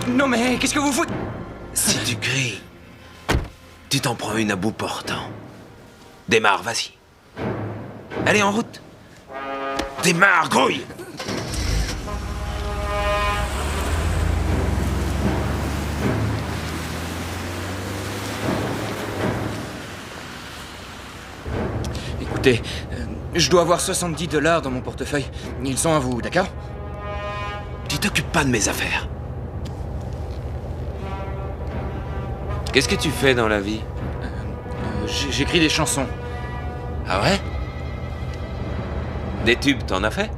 Non mais, qu'est-ce que vous foutez? Si tu cries, tu t'en prends une à bout portant. Démarre, vas-y. Allez, en route. Démarre, grouille. Écoutez, je dois avoir $70 dans mon portefeuille. Ils sont à vous, d'accord? Tu t'occupes pas de mes affaires. Qu'est-ce que tu fais dans la vie? J'écris des chansons. Ah ouais? Des tubes, t'en as fait?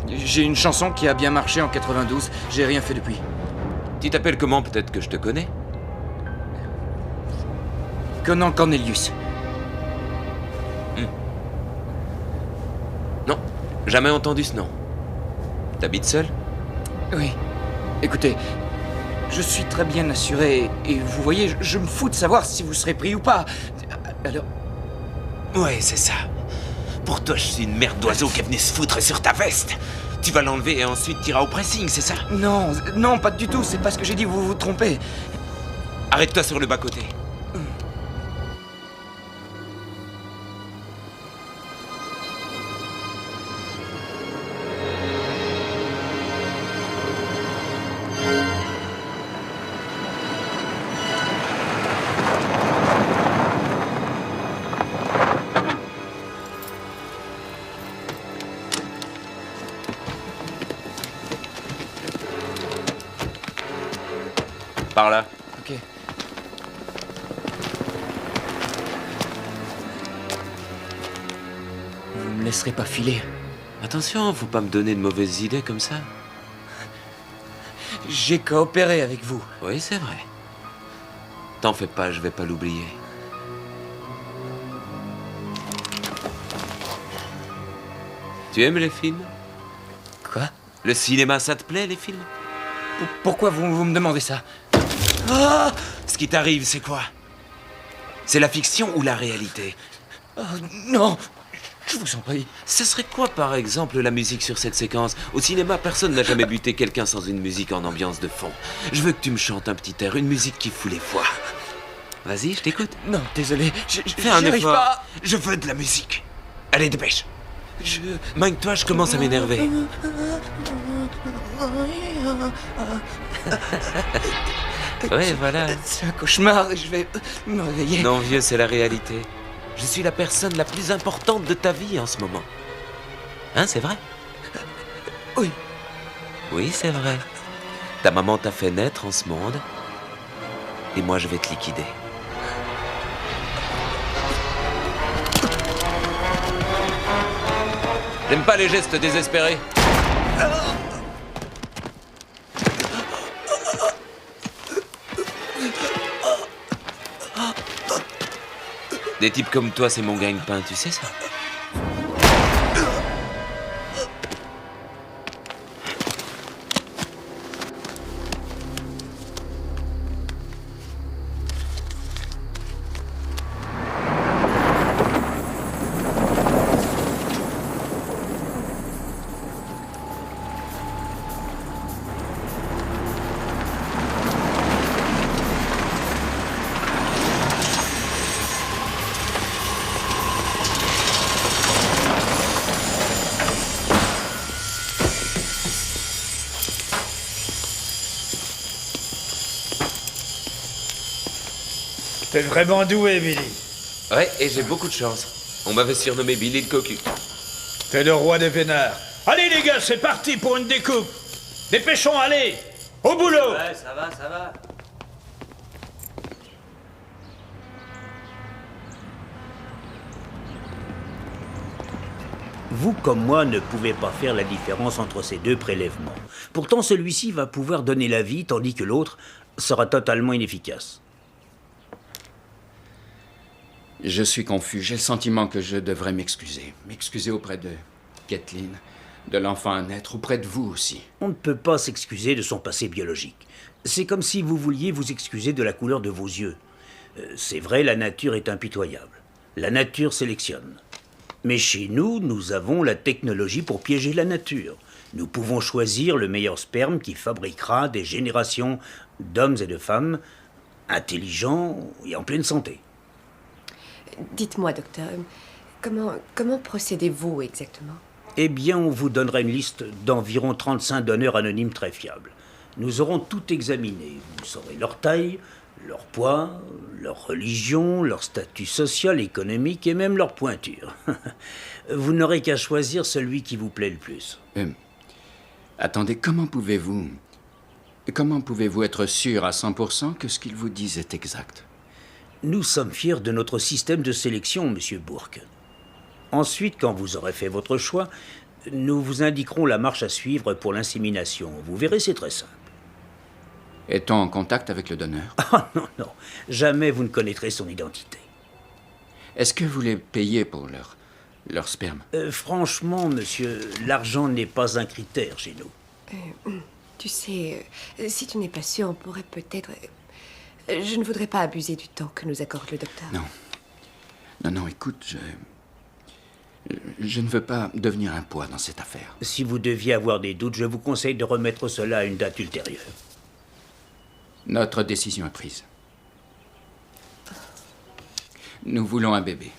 J'ai une chanson qui a bien marché en 92. J'ai rien fait depuis. Tu t'appelles comment? Peut-être que je te connais. Conan Cornelius. Non, jamais entendu ce nom. T'habites seul? Oui. Écoutez, je suis très bien assuré et vous voyez, je me fous de savoir si vous serez pris ou pas. Alors... Ouais, c'est ça. Pour toi, je suis une merde d'oiseau qui est venue se foutre sur ta veste. Tu vas l'enlever et ensuite t'iras au pressing, c'est ça? Non, non, pas du tout, c'est pas ce que j'ai dit, vous vous trompez. Arrête-toi sur le bas-côté. Par là. Ok. Vous me laisserez pas filer. Attention, faut pas me donner de mauvaises idées comme ça. J'ai coopéré avec vous. Oui, c'est vrai. T'en fais pas, je vais pas l'oublier. Tu aimes les films? Quoi? Le cinéma, ça te plaît, les films? Pourquoi vous me demandez ça? Ah! Ce qui t'arrive, c'est quoi? C'est la fiction ou la réalité? Oh, non! Je vous en prie. Ce serait quoi, par exemple, la musique sur cette séquence? Au cinéma, personne n'a jamais buté quelqu'un sans une musique en ambiance de fond. Je veux que tu me chantes un petit air, une musique qui fout les foies. Vas-y, je t'écoute. Non, désolé, Fais un j'arrive effort. pas. Je veux de la musique. Allez, dépêche. Manque-toi, je commence à m'énerver. Ouais, voilà. C'est un cauchemar et je vais me réveiller. Non, vieux, c'est la réalité. Je suis la personne la plus importante de ta vie en ce moment. Hein, c'est vrai? Oui. Oui, c'est vrai. Ta maman t'a fait naître en ce monde. Et moi, je vais te liquider. J'aime pas les gestes désespérés. Des types comme toi, c'est mon gagne-pain, tu sais ça? T'es vraiment doué, Billy. Ouais, et j'ai beaucoup de chance. On m'avait surnommé Billy le cocu. T'es le roi des vénards. Allez, les gars, c'est parti pour une découpe. Dépêchons, allez. Au boulot. Ouais, ça va, ça va. Vous, comme moi, ne pouvez pas faire la différence entre ces deux prélèvements. Pourtant, celui-ci va pouvoir donner la vie, tandis que l'autre sera totalement inefficace. Je suis confus. J'ai le sentiment que je devrais m'excuser. M'excuser auprès de Kathleen, de l'enfant à naître, auprès de vous aussi. On ne peut pas s'excuser de son passé biologique. C'est comme si vous vouliez vous excuser de la couleur de vos yeux. C'est vrai, la nature est impitoyable. La nature sélectionne. Mais chez nous, nous avons la technologie pour piéger la nature. Nous pouvons choisir le meilleur sperme qui fabriquera des générations d'hommes et de femmes intelligents et en pleine santé. Dites-moi, docteur, comment procédez-vous exactement? Eh bien, on vous donnera une liste d'environ 35 donneurs anonymes très fiables. Nous aurons tout examiné. Vous saurez leur taille, leur poids, leur religion, leur statut social, économique et même leur pointure. Vous n'aurez qu'à choisir celui qui vous plaît le plus. Attendez, comment pouvez-vous être sûr à 100% que ce qu'ils vous disent est exact? Nous sommes fiers de notre système de sélection, monsieur Bourque. Ensuite, quand vous aurez fait votre choix, nous vous indiquerons la marche à suivre pour l'insémination. Vous verrez, c'est très simple. Est-on en contact avec le donneur? Ah non, non, jamais vous ne connaîtrez son identité. Est-ce que vous les payez pour leur sperme? Franchement, monsieur, l'argent n'est pas un critère chez nous. Tu sais, si tu n'es pas sûr, on pourrait peut-être... Je ne voudrais pas abuser du temps que nous accorde le docteur. Non, écoute, je ne veux pas devenir un poids dans cette affaire. Si vous deviez avoir des doutes, je vous conseille de remettre cela à une date ultérieure. Notre décision est prise. Nous voulons un bébé.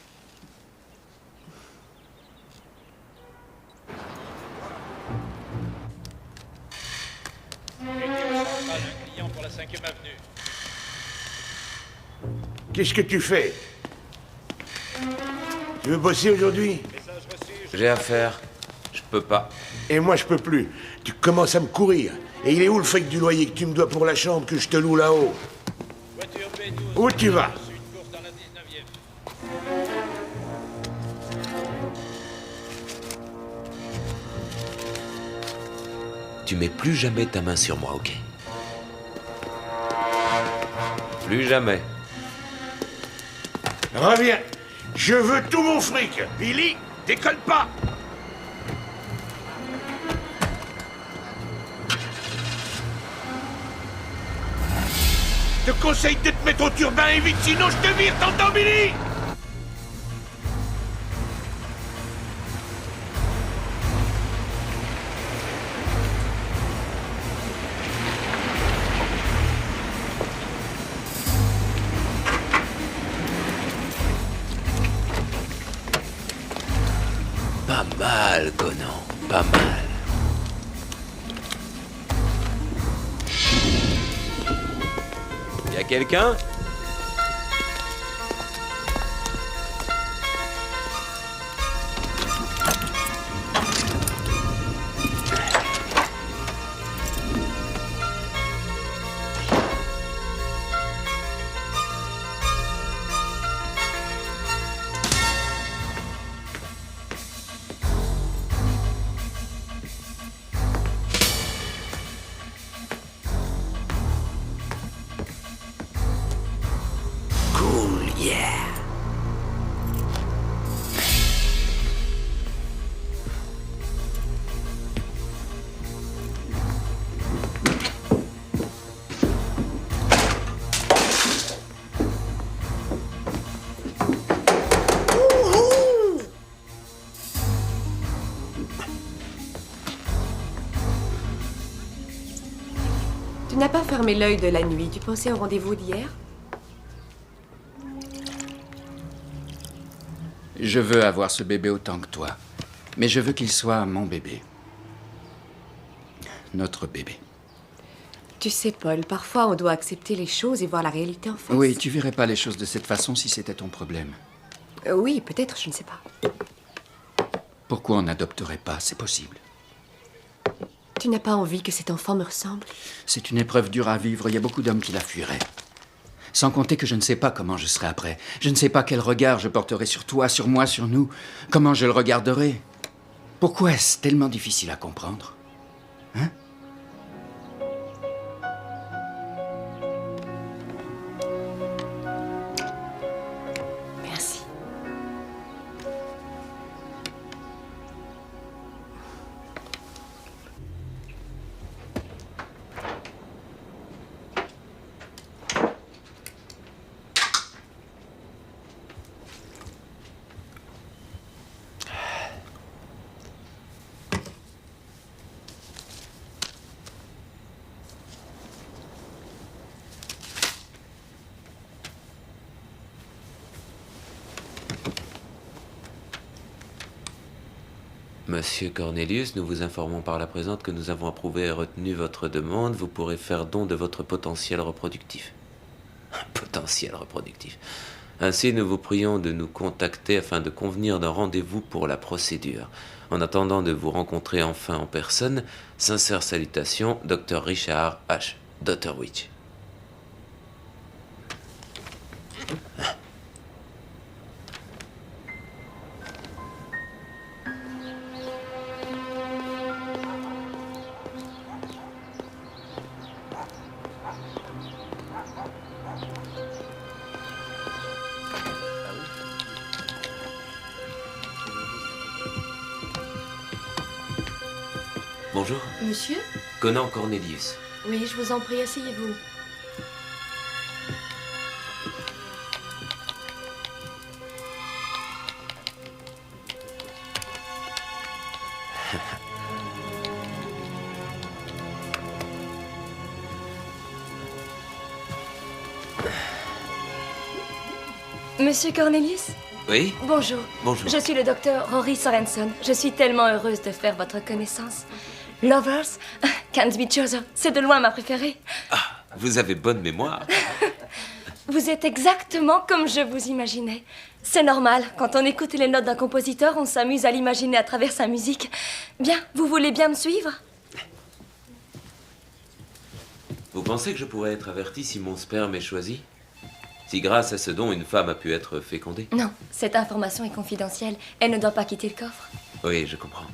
Qu'est-ce que tu fais? Tu veux bosser aujourd'hui? J'ai affaire. Je peux pas. Et moi, je peux plus. Tu commences à me courir. Et il est où le fric du loyer que tu me dois pour la chambre que je te loue là-haut? Où tu vas? Tu mets plus jamais ta main sur moi, ok? Plus jamais. Reviens. Je veux tout mon fric. Billy, décolle pas. Je te conseille de te mettre au turbin et vite, sinon je te vire, t'entends, Billy? Pas mal, Conan. Pas mal. Y a quelqu'un? Tu n'as pas fermé l'œil de la nuit. Tu pensais au rendez-vous d'hier? Je veux avoir ce bébé autant que toi. Mais je veux qu'il soit mon bébé. Notre bébé. Tu sais, Paul, parfois on doit accepter les choses et voir la réalité en face. Oui, tu verrais pas les choses de cette façon si c'était ton problème. Oui, peut-être, je ne sais pas. Pourquoi on n'adopterait pas? C'est possible. Tu n'as pas envie que cet enfant me ressemble? C'est une épreuve dure à vivre. Il y a beaucoup d'hommes qui la fuiraient. Sans compter que je ne sais pas comment je serai après. Je ne sais pas quel regard je porterai sur toi, sur moi, sur nous. Comment je le regarderai. Pourquoi est-ce tellement difficile à comprendre? Hein? Merci. Monsieur Cornelius, nous vous informons par la présente que nous avons approuvé et retenu votre demande. Vous pourrez faire don de votre potentiel reproductif. Potentiel reproductif. Ainsi, nous vous prions de nous contacter afin de convenir d'un rendez-vous pour la procédure. En attendant de vous rencontrer enfin en personne, sincères salutations, Dr. Richard H. Dotterwich. Bonjour. Monsieur? Conan Cornelius. Oui, je vous en prie, asseyez-vous. Monsieur Cornelius? Oui? Bonjour. Bonjour. Je suis le docteur Rory Sorenson. Je suis tellement heureuse de faire votre connaissance. Lovers, Can't Be Chosen, c'est de loin ma préférée. Ah, vous avez bonne mémoire. Vous êtes exactement comme je vous imaginais. C'est normal, quand on écoute les notes d'un compositeur, on s'amuse à l'imaginer à travers sa musique. Bien, vous voulez bien me suivre? Vous pensez que je pourrais être averti si mon sperme est choisi? Si grâce à ce don, une femme a pu être fécondée? Non, cette information est confidentielle. Elle ne doit pas quitter le coffre. Oui, je comprends.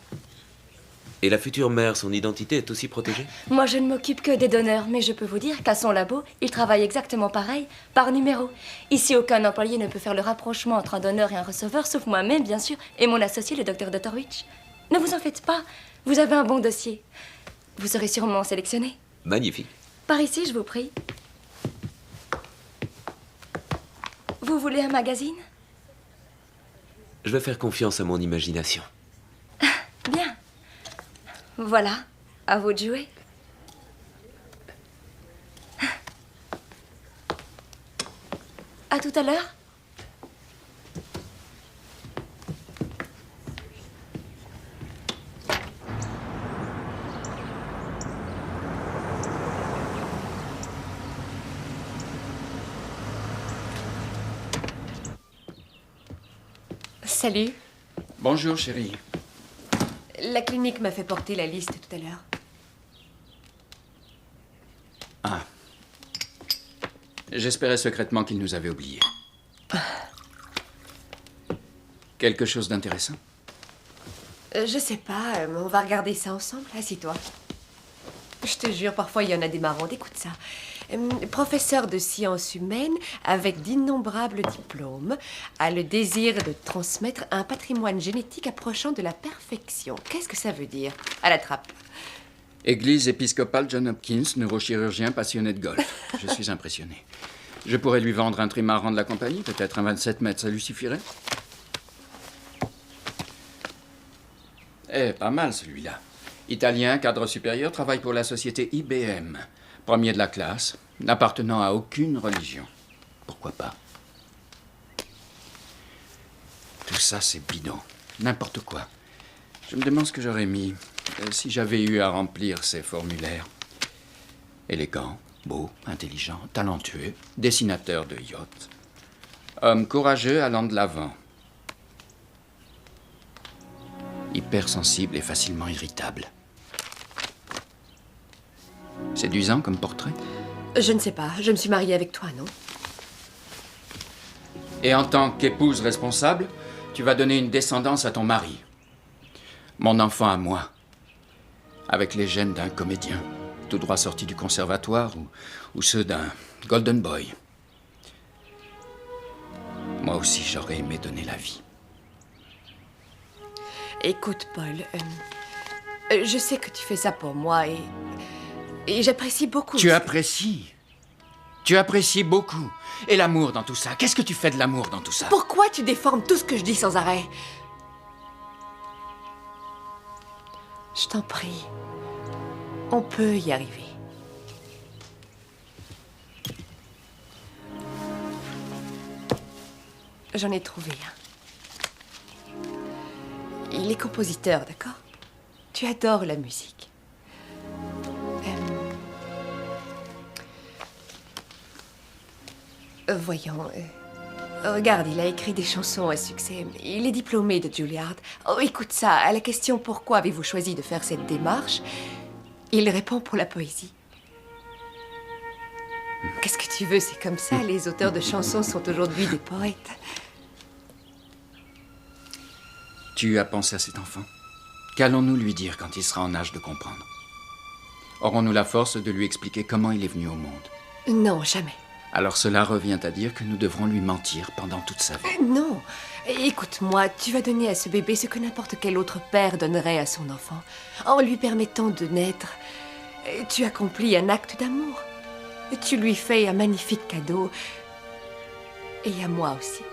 Et la future mère, son identité est aussi protégée? Moi, je ne m'occupe que des donneurs, mais je peux vous dire qu'à son labo, il travaille exactement pareil, par numéro. Ici, aucun employé ne peut faire le rapprochement entre un donneur et un receveur, sauf moi-même, bien sûr, et mon associé, le docteur Dotterwich. Ne vous en faites pas, vous avez un bon dossier. Vous serez sûrement sélectionné. Magnifique. Par ici, je vous prie. Vous voulez un magazine? Je vais faire confiance à mon imagination. Bien. Voilà, à vous de jouer. À tout à l'heure. Salut. Bonjour, chérie. La clinique m'a fait porter la liste tout à l'heure. Ah. J'espérais secrètement qu'il nous avait oubliés. Quelque chose d'intéressant? Je sais pas, on va regarder ça ensemble. Assis-toi. Je te jure, parfois il y en a des marrantes. Écoute ça. Professeur de sciences humaines avec d'innombrables diplômes, a le désir de transmettre un patrimoine génétique approchant de la perfection. Qu'est-ce que ça veut dire? À la trappe. Église épiscopale John Hopkins, neurochirurgien passionné de golf. Je suis impressionné. Je pourrais lui vendre un trimaran de la compagnie, peut-être un 27 mètres, ça lui suffirait? Eh, pas mal celui-là. Italien, cadre supérieur, travaille pour la société IBM. Premier de la classe, n'appartenant à aucune religion. Pourquoi pas? Tout ça, c'est bidon. N'importe quoi. Je me demande ce que j'aurais mis si j'avais eu à remplir ces formulaires. Élégant, beau, intelligent, talentueux, dessinateur de yachts. Homme courageux allant de l'avant. Hypersensible et facilement irritable. Séduisant comme portrait. Je ne sais pas, je me suis mariée avec toi, non? Et en tant qu'épouse responsable, tu vas donner une descendance à ton mari. Mon enfant à moi. Avec les gènes d'un comédien, tout droit sorti du conservatoire ou ceux d'un golden boy. Moi aussi, j'aurais aimé donner la vie. Écoute, Paul, je sais que tu fais ça pour moi et j'apprécie beaucoup. Tu apprécies. Tu apprécies beaucoup. Et l'amour dans tout ça. Qu'est-ce que tu fais de l'amour dans tout ça? Pourquoi tu déformes tout ce que je dis sans arrêt? Je t'en prie. On peut y arriver. J'en ai trouvé un. Il est compositeur, d'accord? Tu adores la musique. Voyons. Regarde, il a écrit des chansons à succès. Il est diplômé de Juilliard. Oh, écoute ça. À la question pourquoi avez-vous choisi de faire cette démarche, il répond pour la poésie. Qu'est-ce que tu veux? C'est comme ça. Les auteurs de chansons sont aujourd'hui des poètes. Tu as pensé à cet enfant? Qu'allons-nous lui dire quand il sera en âge de comprendre? Aurons-nous la force de lui expliquer comment il est venu au monde? Non, jamais. Alors cela revient à dire que nous devrons lui mentir pendant toute sa vie. Non. Écoute-moi, tu vas donner à ce bébé ce que n'importe quel autre père donnerait à son enfant. En lui permettant de naître, tu accomplis un acte d'amour. Tu lui fais un magnifique cadeau. Et à moi aussi.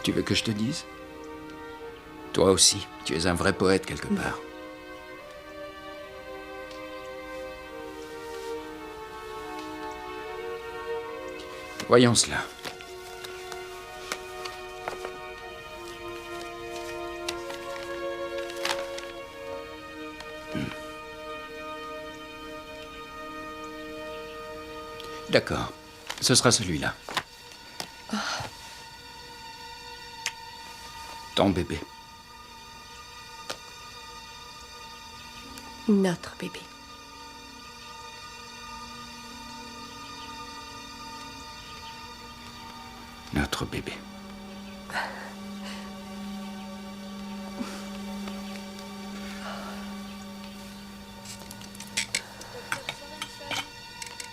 Tu veux que je te dise? Toi aussi, tu es un vrai poète quelque part. Voyons cela. D'accord. Ce sera celui-là. Ton bébé. Notre bébé. Notre bébé.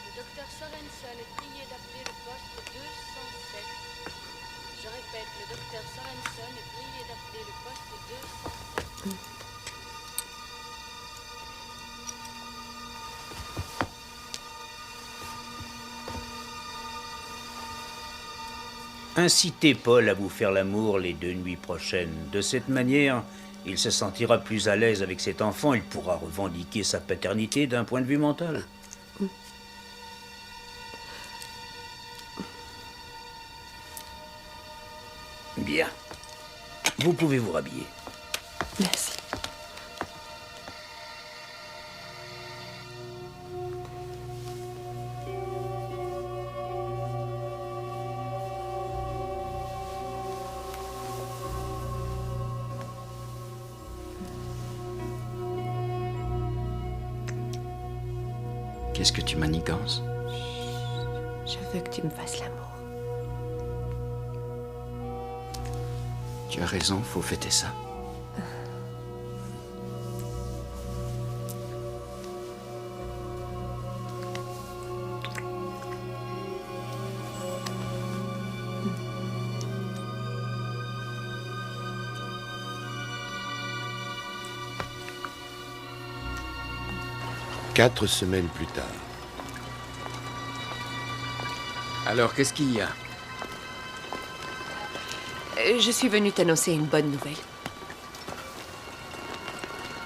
Le docteur Sorensen est prié d'appeler le poste 207. Je répète, le docteur Sorensen est prié d'appeler le poste 207. Incitez Paul à vous faire l'amour les 2 nuits prochaines. De cette manière, il se sentira plus à l'aise avec cet enfant. Il pourra revendiquer sa paternité d'un point de vue mental. Bien. Vous pouvez vous rhabiller. Merci. Qu'est-ce que tu manigances? Je veux que tu me fasses l'amour. Tu as raison, faut fêter ça. Quatre semaines plus tard. Alors, qu'est-ce qu'il y a? Je suis venue t'annoncer une bonne nouvelle.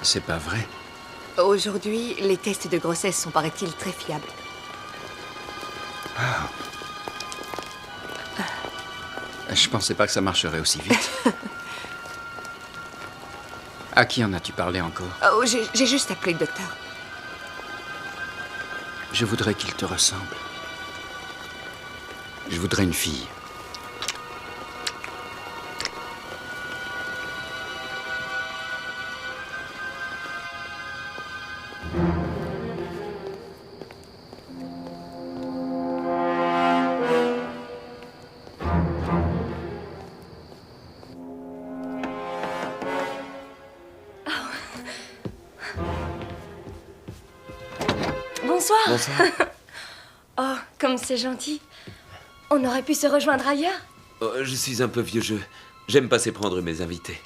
C'est pas vrai. Aujourd'hui, les tests de grossesse sont, paraît-il, très fiables. Je pensais pas que ça marcherait aussi vite. À qui en as-tu parlé encore? Oh, j'ai juste appelé le docteur. Je voudrais qu'il te ressemble. Je voudrais une fille. Bonsoir. Bonsoir. Oh, comme c'est gentil. On aurait pu se rejoindre ailleurs. Oh, je suis un peu vieux jeu. J'aime passer prendre mes invités.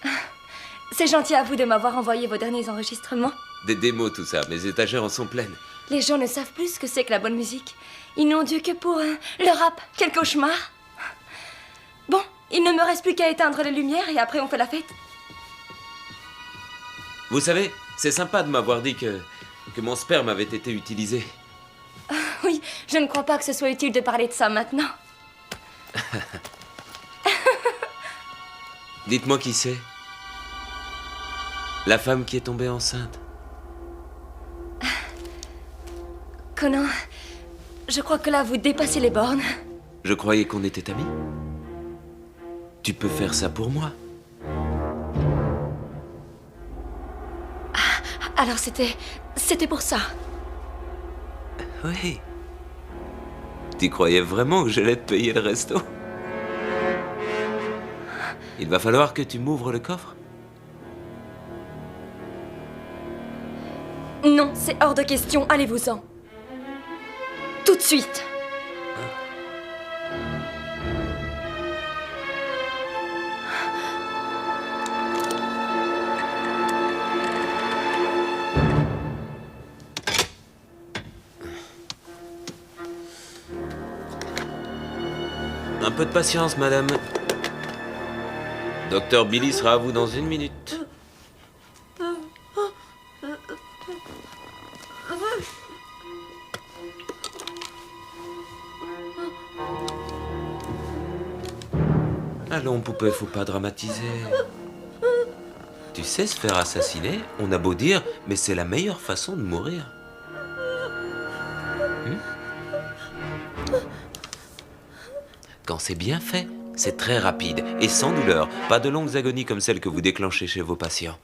C'est gentil à vous de m'avoir envoyé vos derniers enregistrements. Des démos, tout ça. Mes étagères en sont pleines. Les gens ne savent plus ce que c'est que la bonne musique. Ils n'ont Dieu que pour le rap. Quel cauchemar. Bon, il ne me reste plus qu'à éteindre les lumières et après on fait la fête. Vous savez, c'est sympa de m'avoir dit que mon sperme avait été utilisé. Oui, je ne crois pas que ce soit utile de parler de ça maintenant. Dites-moi qui c'est. La femme qui est tombée enceinte. Conan, je crois que là, vous dépassez les bornes. Je croyais qu'on était amis. Tu peux faire ça pour moi. Alors c'était pour ça. Oui. Tu croyais vraiment que j'allais te payer le resto? Il va falloir que tu m'ouvres le coffre. Non, c'est hors de question, allez-vous-en. Tout de suite. Un peu de patience, madame. Docteur Billy sera à vous dans 1 minute. Allons, poupée, faut pas dramatiser. Tu sais, se faire assassiner, on a beau dire, mais c'est la meilleure façon de mourir. Quand c'est bien fait, c'est très rapide et sans douleur. Pas de longues agonies comme celles que vous déclenchez chez vos patients.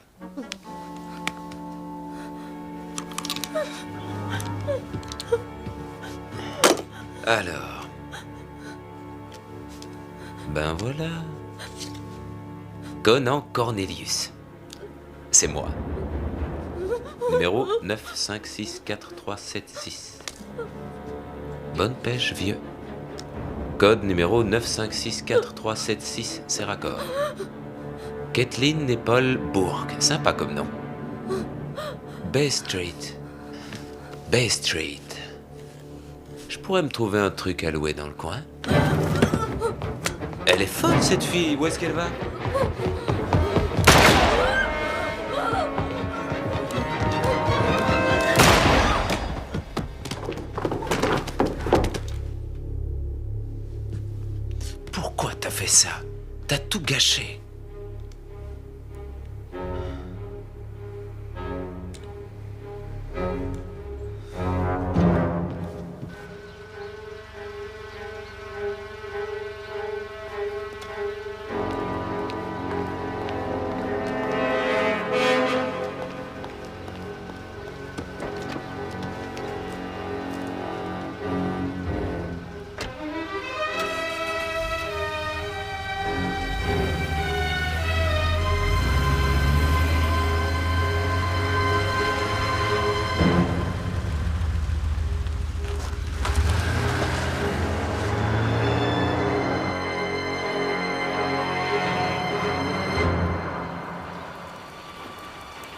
Alors. Ben voilà. Conan Cornelius. C'est moi. Numéro 9564376. Bonne pêche, vieux. Code numéro 9564376, c'est raccord. Kathleen et Paul Bourque, sympa comme nom. Bay Street. Bay Street. Je pourrais me trouver un truc à louer dans le coin. Elle est folle, cette fille. Où est-ce qu'elle va? Pourquoi t'as fait ça? T'as tout gâché.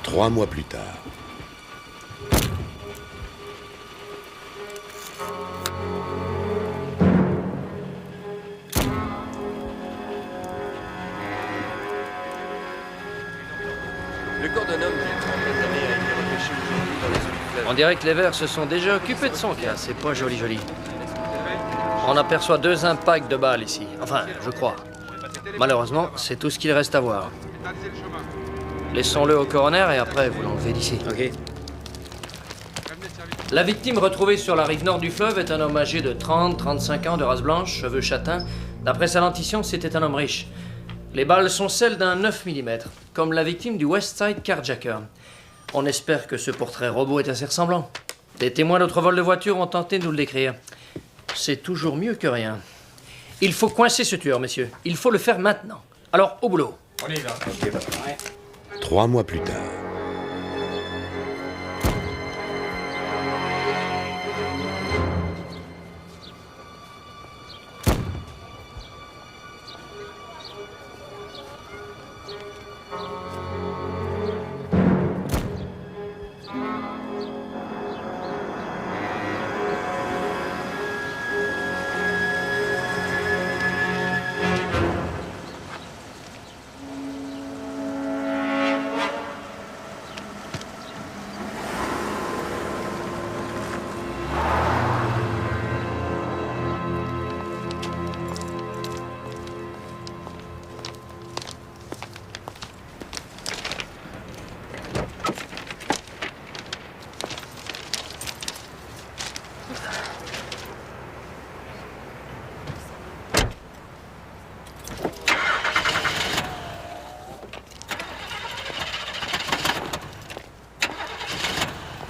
Trois mois plus tard. Le corps d'un homme qui est entamé a été repêché aujourd'hui dans les eaux du fleuve. On dirait que les Verts se sont déjà occupés de son cas. C'est pas joli, joli. On aperçoit 2 impacts de balles ici. Enfin, je crois. Malheureusement, c'est tout ce qu'il reste à voir. Laissons-le au coroner et après, vous l'enlevez d'ici. Ok. La victime retrouvée sur la rive nord du fleuve est un homme âgé de 30-35 ans, de race blanche, cheveux châtains. D'après sa dentition, c'était un homme riche. Les balles sont celles d'un 9 mm, comme la victime du West Side Carjacker. On espère que ce portrait robot est assez ressemblant. Des témoins d'autres vols de voitures ont tenté de nous le décrire. C'est toujours mieux que rien. Il faut coincer ce tueur, messieurs. Il faut le faire maintenant. Alors, au boulot. On y va. 3 mois plus tard.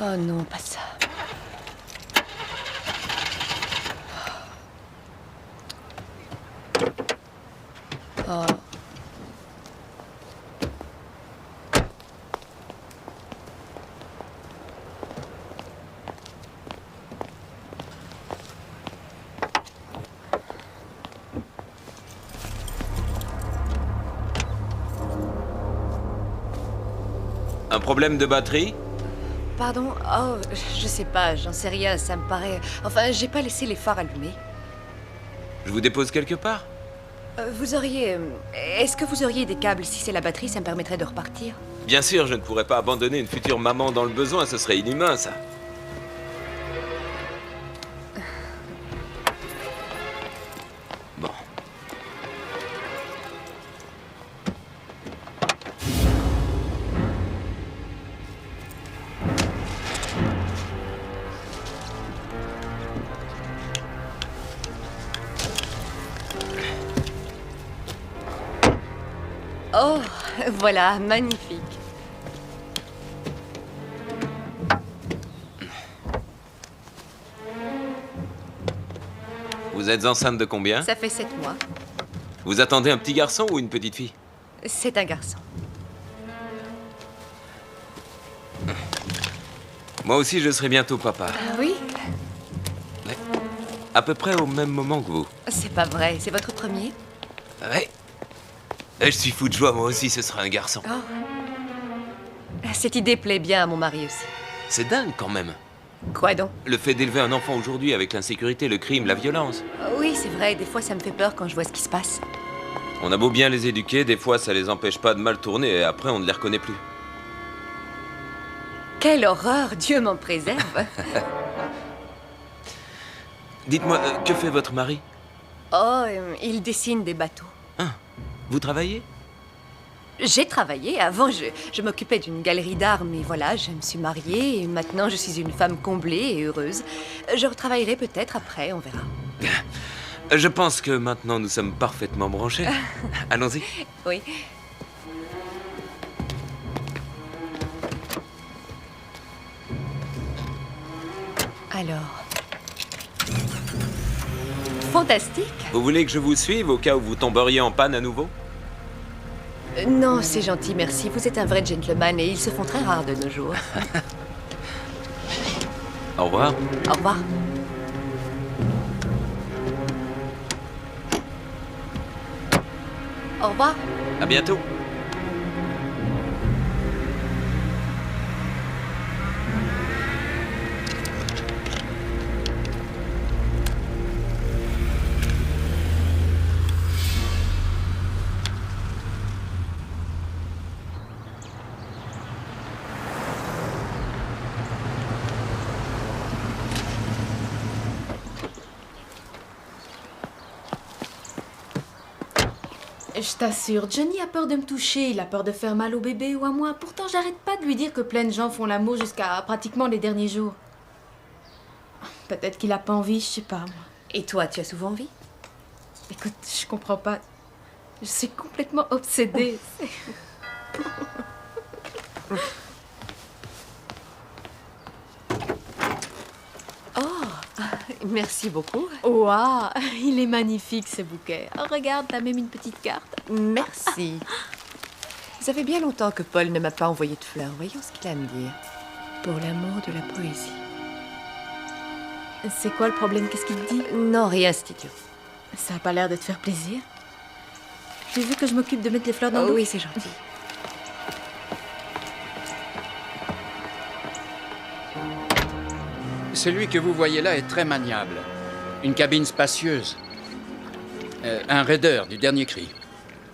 Oh non, pas ça. Oh. Un problème de batterie? Pardon? Oh, je sais pas, j'en sais rien, ça me paraît... Enfin, j'ai pas laissé les phares allumés. Je vous dépose quelque part? Vous auriez... Est-ce que vous auriez des câbles? Si c'est la batterie, ça me permettrait de repartir. Bien sûr, je ne pourrais pas abandonner une future maman dans le besoin, ce serait inhumain, ça. Bon. Oh, voilà, magnifique. Vous êtes enceinte de combien? Ça fait 7 mois. Vous attendez un petit garçon ou une petite fille? C'est un garçon. Moi aussi, je serai bientôt papa. Ah oui? À peu près au même moment que vous. C'est pas vrai, c'est votre premier? Ouais. Je suis fou de joie, moi aussi, ce sera un garçon. Oh. Cette idée plaît bien à mon mari aussi. C'est dingue quand même. Quoi donc? Le fait d'élever un enfant aujourd'hui avec l'insécurité, le crime, la violence. Oui, c'est vrai, des fois ça me fait peur quand je vois ce qui se passe. On a beau bien les éduquer, des fois ça les empêche pas de mal tourner et après on ne les reconnaît plus. Quelle horreur, Dieu m'en préserve. Dites-moi, que fait votre mari? Oh, il dessine des bateaux. Ah, vous travaillez? J'ai travaillé. Avant, je m'occupais d'une galerie d'art, mais voilà, je me suis mariée et maintenant je suis une femme comblée et heureuse. Je retravaillerai peut-être après, on verra. Je pense que maintenant nous sommes parfaitement branchés. Allons-y. Oui. Alors... Fantastique. Vous voulez que je vous suive au cas où vous tomberiez en panne à nouveau? Non, c'est gentil, merci. Vous êtes un vrai gentleman et ils se font très rares de nos jours. Au revoir. Au revoir. Au revoir. À bientôt. Je t'assure, Johnny a peur de me toucher, il a peur de faire mal au bébé ou à moi. Pourtant, j'arrête pas de lui dire que plein de gens font l'amour jusqu'à pratiquement les derniers jours. Peut-être qu'il a pas envie, je sais pas, moi. Et toi, tu as souvent envie? Écoute, je comprends pas. Je suis complètement obsédée. Oh, merci beaucoup. Waouh, il est magnifique ce bouquet. Oh, regarde, t'as même une petite carte. Merci. Ça fait bien longtemps que Paul ne m'a pas envoyé de fleurs. Voyons ce qu'il a à me dire. Pour l'amour de la poésie. C'est quoi le problème? Qu'est-ce qu'il te dit? Non, rien, c'est idiot. Ça a pas l'air de te faire plaisir. Tu veux que je m'occupe de mettre les fleurs dans l'eau? Oui, c'est gentil. Celui que vous voyez là est très maniable. Une cabine spacieuse. Un Raider du dernier cri.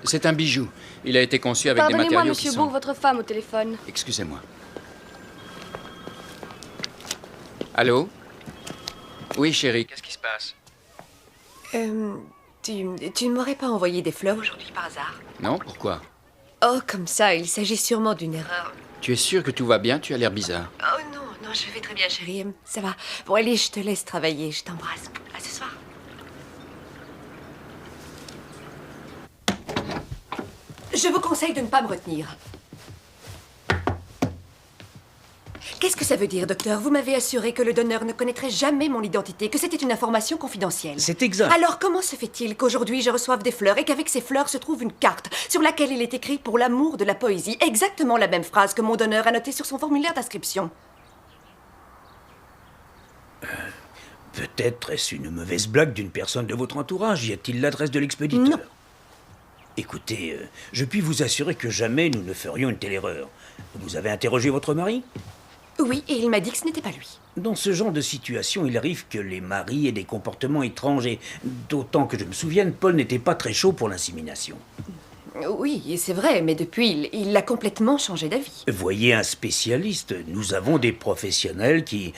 C'est un bijou. Il a été conçu avec des Pardonnez-moi, matériaux qui monsieur sont... Beau, votre femme au téléphone. Excusez-moi. Allô? Oui, chérie, qu'est-ce qui se passe? Tu ne m'aurais pas envoyé des fleurs aujourd'hui par hasard? Non, pourquoi? Oh, comme ça, il s'agit sûrement d'une erreur. Tu es sûre que tout va bien? Tu as l'air bizarre. Oh non, non, je vais très bien, chérie. Ça va. Bon, allez, je te laisse travailler. Je t'embrasse. À ce soir. Je vous conseille de ne pas me retenir. Qu'est-ce Qu'est-ce que ça veut dire, docteur? Vous m'avez assuré que le donneur ne connaîtrait jamais mon identité, que c'était une information confidentielle. C'est exact. Alors comment se fait-il qu'aujourd'hui je reçoive des fleurs et qu'avec ces fleurs se trouve une carte sur laquelle il est écrit pour l'amour de la poésie, exactement la même phrase que mon donneur a notée sur son formulaire d'inscription? Peut-être est-ce une mauvaise blague d'une personne de votre entourage. Y a-t-il l'adresse de l'expéditeur? Non. Écoutez, je puis vous assurer que jamais nous ne ferions une telle erreur. Vous avez interrogé votre mari? Oui, et il m'a dit que ce n'était pas lui. Dans ce genre de situation, il arrive que les maris aient des comportements étranges et d'autant que je me souvienne, Paul n'était pas très chaud pour l'insémination. Oui, c'est vrai, mais depuis, il a complètement changé d'avis. Voyez un spécialiste. Nous avons des professionnels qui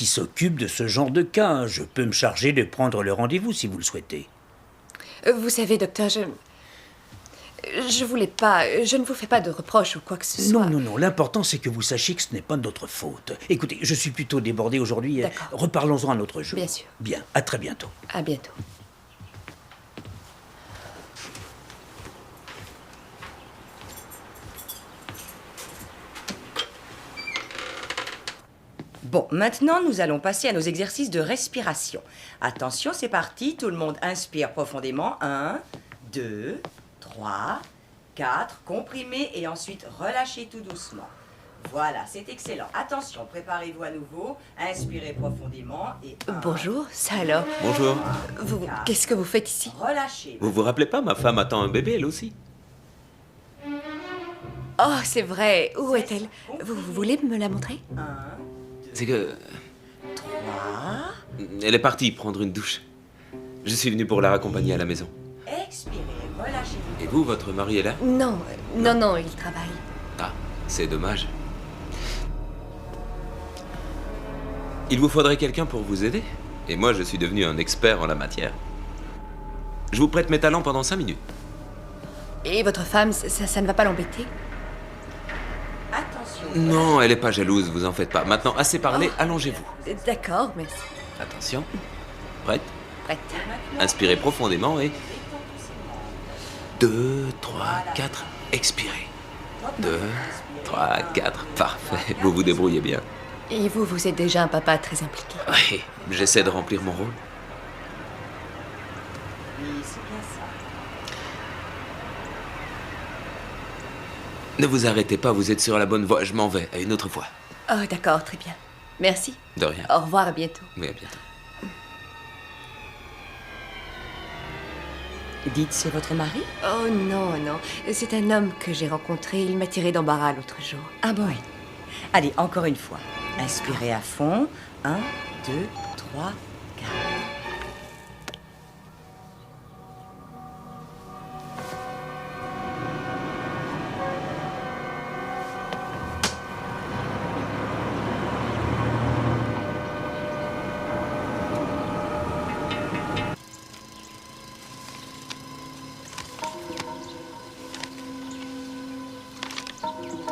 s'occupent de ce genre de cas. Je peux me charger de prendre le rendez-vous si vous le souhaitez. Vous savez, docteur, je voulais pas... Je ne vous fais pas de reproches ou quoi que ce soit. Non. L'important, c'est que vous sachiez que ce n'est pas de notre faute. Écoutez, je suis plutôt débordé aujourd'hui. D'accord. Reparlons-en un autre jour. Bien sûr. Bien, à très bientôt. À bientôt. Bon, maintenant, nous allons passer à nos exercices de respiration. Attention, c'est parti. Tout le monde inspire profondément. 1, 2, 3, 4. Comprimez et ensuite relâchez tout doucement. Voilà, c'est excellent. Attention, préparez-vous à nouveau. Inspirez profondément et... Bonjour, ça alors? Bonjour. Qu'est-ce que vous faites ici? Relâchez. Vous vous rappelez pas, ma femme attend un bébé, elle aussi. Oh, c'est vrai. Où est-elle? Vous voulez me la montrer? C'est que... 3... Elle est partie prendre une douche. Je suis venu pour la raccompagner à la maison. Expirez, relâchez. Et vous, votre mari est là? Non, il travaille. Ah, c'est dommage. Il vous faudrait quelqu'un pour vous aider. Et moi, je suis devenu un expert en la matière. Je vous prête mes talents pendant 5 minutes. Et votre femme, ça ne va pas l'embêter? Attention. Non, elle est pas jalouse, vous en faites pas. Maintenant, assez parlé, allongez-vous. D'accord, merci. Attention. Prête? Prête. Inspirez profondément et... 2, 3, 4, expirez. 2, 3, 4, parfait. Vous vous débrouillez bien. Et vous êtes déjà un papa très impliqué. Oui, j'essaie de remplir mon rôle. Oui, c'est bien ça. Ne vous arrêtez pas, vous êtes sur la bonne voie. Je m'en vais, à une autre fois. Oh, d'accord, très bien. Merci. De rien. Au revoir, à bientôt. Oui, à bientôt. Dites, c'est votre mari? Oh non. C'est un homme que j'ai rencontré. Il m'a tiré d'embarras l'autre jour. Ah bon, oui. Allez, encore une fois. Inspirez à fond. 1, 2, 3, 4.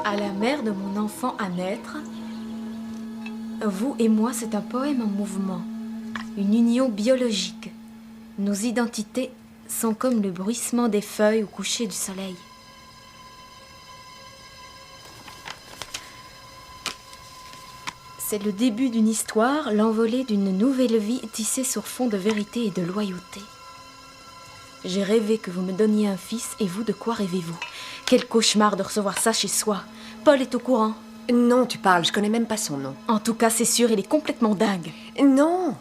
À la mère de mon enfant à naître, vous et moi, c'est un poème en mouvement, une union biologique. Nos identités sont comme le bruissement des feuilles au coucher du soleil. C'est le début d'une histoire, l'envolée d'une nouvelle vie tissée sur fond de vérité et de loyauté. J'ai rêvé que vous me donniez un fils, et vous, de quoi rêvez-vous? Quel cauchemar de recevoir ça chez soi. Paul est au courant. Non, tu parles, je connais même pas son nom. En tout cas, c'est sûr, il est complètement dingue. Non,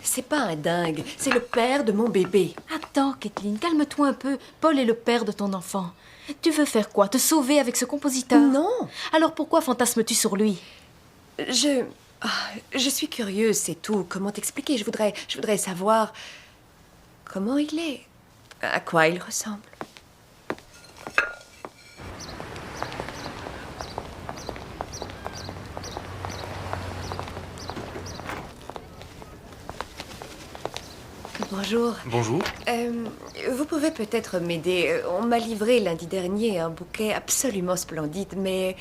c'est pas un dingue, c'est le père de mon bébé. Attends, Kathleen, calme-toi un peu. Paul est le père de ton enfant. Tu veux faire quoi? Te sauver avec ce compositeur? Non. Alors pourquoi fantasmes-tu sur lui? Je suis curieuse, c'est tout. Comment t'expliquer? Je voudrais savoir comment il est, à quoi il ressemble. Bonjour. Bonjour. Vous pouvez peut-être m'aider. On m'a livré lundi dernier un bouquet absolument splendide, mais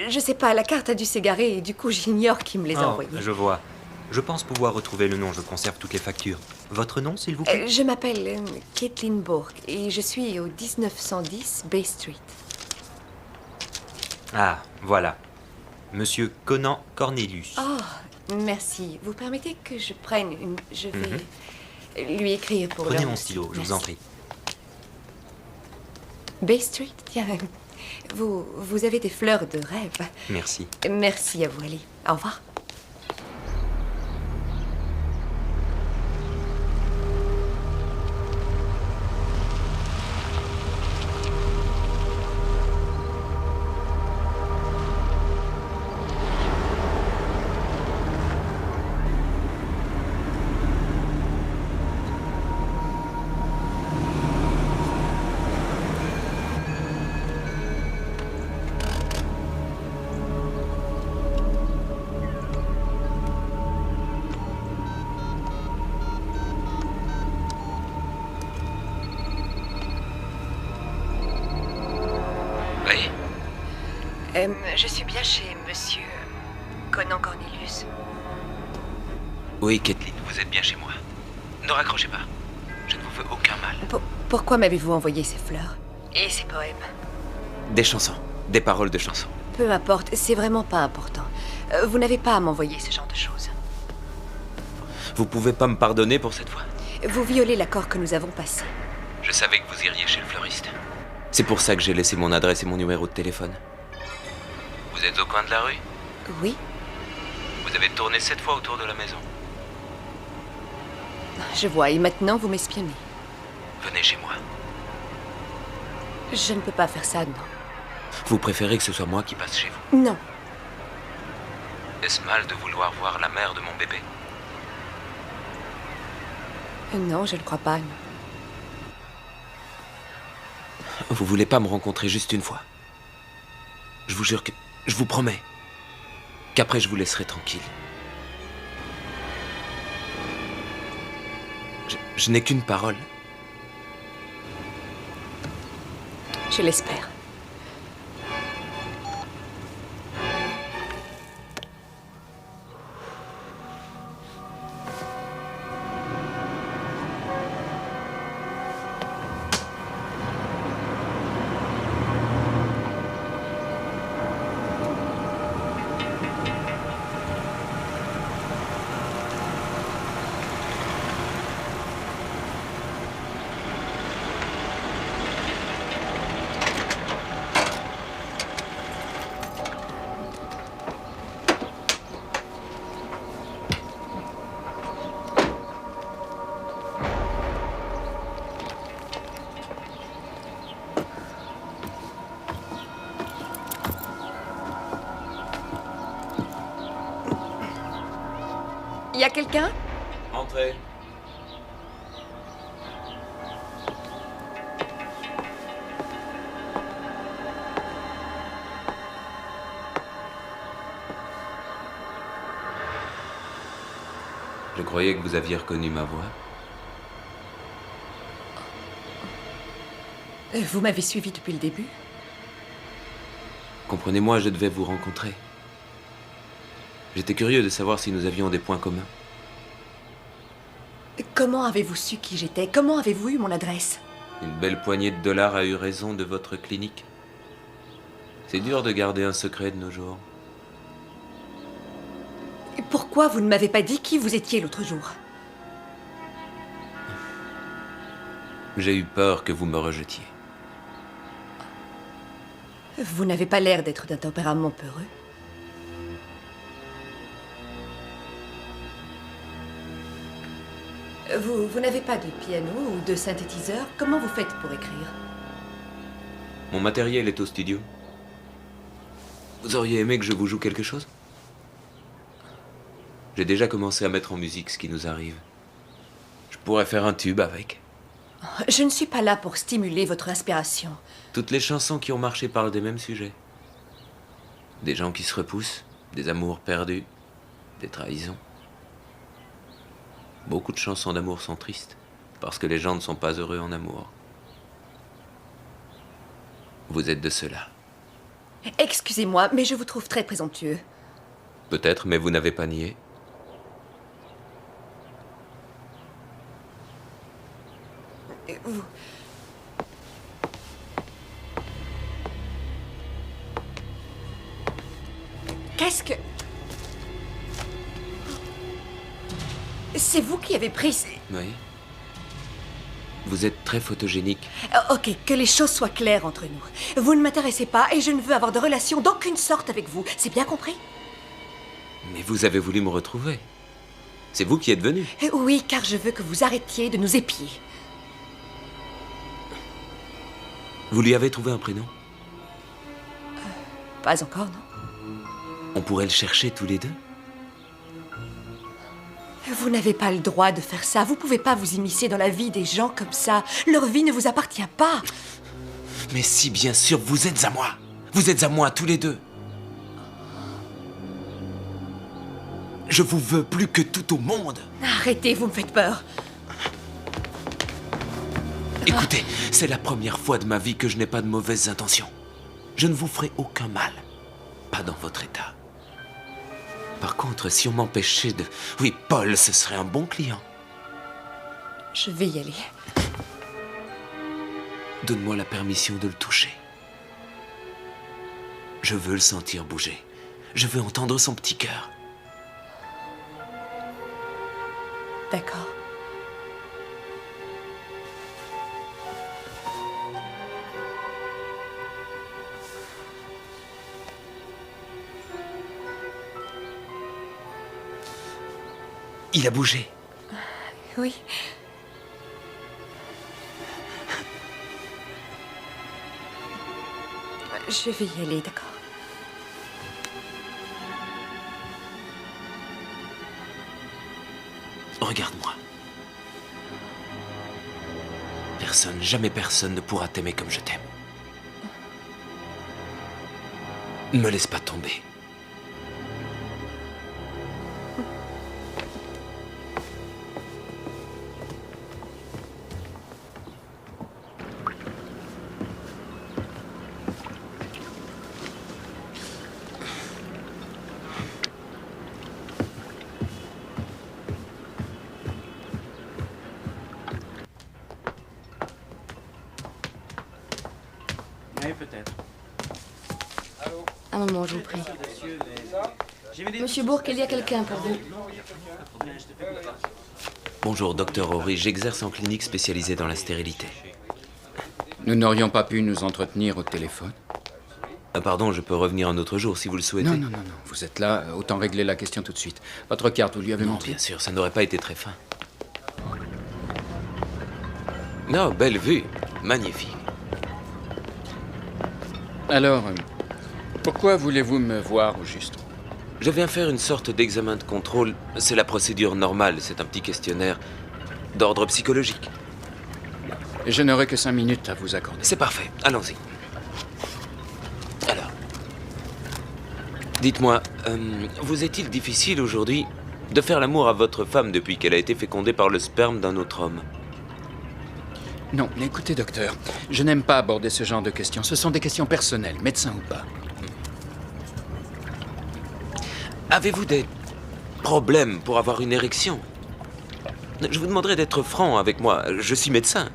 je sais pas, la carte a dû s'égarer et du coup j'ignore qui me les a envoyés. Je vois. Je pense pouvoir retrouver le nom, je conserve toutes les factures. Votre nom, s'il vous plaît? Je m'appelle Kathleen Bourke et je suis au 1910 Bay Street. Ah, voilà. Monsieur Conan Cornelius. Oh, merci. Vous permettez que je prenne une... Je vais lui écrire pour... Prenez leur- mon stylo, je vous en prie. Bay Street, tiens. Vous avez des fleurs de rêve. Merci. Merci à vous, allez. Au revoir. Oui. Je suis bien chez monsieur Conan Cornelius. Oui, Kathleen, vous êtes bien chez moi. Ne raccrochez pas. Je ne vous veux aucun mal. Pourquoi m'avez-vous envoyé ces fleurs? Et ces poèmes? Des chansons. Des paroles de chansons. Peu importe, c'est vraiment pas important. Vous n'avez pas à m'envoyer ce genre de choses. Vous pouvez pas me pardonner pour cette fois? Vous violez l'accord que nous avons passé. Je savais que vous iriez chez le fleuriste. C'est pour ça que j'ai laissé mon adresse et mon numéro de téléphone. Vous êtes au coin de la rue? Oui, Vous avez tourné 7 fois autour de la maison. je vois. Et maintenant, vous m'espionnez. Venez chez moi. Je ne peux pas faire ça, non. Vous préférez que ce soit moi qui passe chez vous? Non. Est-ce mal de vouloir voir la mère de mon bébé? Non, je ne crois pas, non. Vous voulez pas me rencontrer juste une fois? Je vous jure que... Je vous promets qu'après je vous laisserai tranquille. Je n'ai qu'une parole. Je l'espère. Y a quelqu'un? Entrez. Je croyais que vous aviez reconnu ma voix. Vous m'avez suivi depuis le début? Comprenez-moi, je devais vous rencontrer. J'étais curieux de savoir si nous avions des points communs. Comment avez-vous su qui j'étais? Comment avez-vous eu mon adresse? Une belle poignée de dollars a eu raison de votre clinique. C'est dur de garder un secret de nos jours. Et pourquoi vous ne m'avez pas dit qui vous étiez l'autre jour? J'ai eu peur que vous me rejetiez. Vous n'avez pas l'air d'être d'un tempérament peureux. Vous n'avez pas de piano ou de synthétiseur. Comment vous faites pour écrire? Mon matériel est au studio. Vous auriez aimé que je vous joue quelque chose? J'ai déjà commencé à mettre en musique ce qui nous arrive. Je pourrais faire un tube avec. Je ne suis pas là pour stimuler votre inspiration. Toutes les chansons qui ont marché parlent des mêmes sujets. Des gens qui se repoussent, des amours perdus, des trahisons. Beaucoup de chansons d'amour sont tristes, parce que les gens ne sont pas heureux en amour. Vous êtes de ceux-là. Excusez-moi, mais je vous trouve très présomptueux. Peut-être, mais vous n'avez pas nié. Vous... qu'est-ce que... C'est vous qui avez pris... Oui. Vous êtes très photogénique. Ok, que les choses soient claires entre nous. Vous ne m'intéressez pas et je ne veux avoir de relation d'aucune sorte avec vous. C'est bien compris? Mais vous avez voulu me retrouver. C'est vous qui êtes venu. Oui, car je veux que vous arrêtiez de nous épier. Vous lui avez trouvé un prénom? Pas encore, non? On pourrait le chercher tous les deux? Vous n'avez pas le droit de faire ça. Vous pouvez pas vous immiscer dans la vie des gens comme ça. Leur vie ne vous appartient pas. Mais si, bien sûr, vous êtes à moi. Vous êtes à moi, tous les deux. Je vous veux plus que tout au monde. Arrêtez, vous me faites peur. Écoutez, c'est la première fois de ma vie que je n'ai pas de mauvaises intentions. Je ne vous ferai aucun mal. Pas dans votre état. Par contre, si on m'empêchait de... Oui, Paul, ce serait un bon client. Je vais y aller. Donne-moi la permission de le toucher. Je veux le sentir bouger. Je veux entendre son petit cœur. D'accord. Il a bougé. Oui. Je vais y aller, d'accord. Regarde-moi. Personne, jamais personne ne pourra t'aimer comme je t'aime. Ne me laisse pas tomber. Oui, peut-être. Un moment, je vous prie. Monsieur Bourque, il y a quelqu'un pour vous. Bonjour, docteur Horry. J'exerce en clinique spécialisée dans la stérilité. Nous n'aurions pas pu nous entretenir au téléphone? Pardon, je peux revenir un autre jour si vous le souhaitez. Non. Vous êtes là, autant régler la question tout de suite. Votre carte, vous lui avez Non, montré? bien sûr, ça n'aurait pas été très fin. Non, belle vue. Magnifique. Alors, pourquoi voulez-vous me voir au juste? Je viens faire une sorte d'examen de contrôle. C'est la procédure normale, c'est un petit questionnaire d'ordre psychologique. Je n'aurai que 5 minutes à vous accorder. C'est parfait, allons-y. Alors, dites-moi, vous est-il difficile aujourd'hui de faire l'amour à votre femme depuis qu'elle a été fécondée par le sperme d'un autre homme? Non, écoutez, docteur, je n'aime pas aborder ce genre de questions. Ce sont des questions personnelles, médecin ou pas. Avez-vous des problèmes pour avoir une érection? Je vous demanderai d'être franc avec moi. Je suis médecin.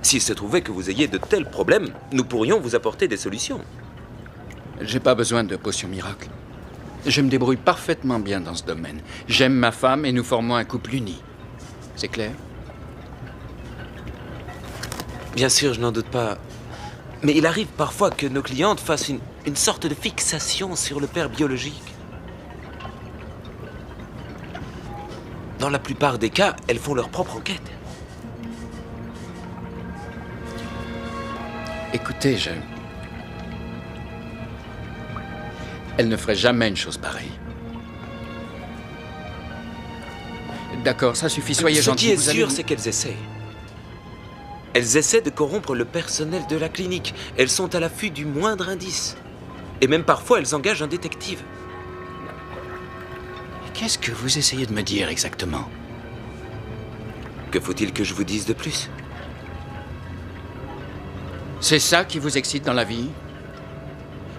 S'il se trouvait que vous ayez de tels problèmes, nous pourrions vous apporter des solutions. J'ai pas besoin de potions miracles. Je me débrouille parfaitement bien dans ce domaine. J'aime ma femme et nous formons un couple uni. C'est clair? Bien sûr, je n'en doute pas. Mais il arrive parfois que nos clientes fassent une sorte de fixation sur le père biologique. Dans la plupart des cas, elles font leur propre enquête. Écoutez, elle ne ferait jamais une chose pareille. D'accord, ça suffit, soyez gentil. Ce qui est sûr, c'est qu'elles essaient. Elles essaient de corrompre le personnel de la clinique. Elles sont à l'affût du moindre indice. Et même parfois, elles engagent un détective. Qu'est-ce que vous essayez de me dire exactement? Que faut-il que je vous dise de plus? C'est ça qui vous excite dans la vie?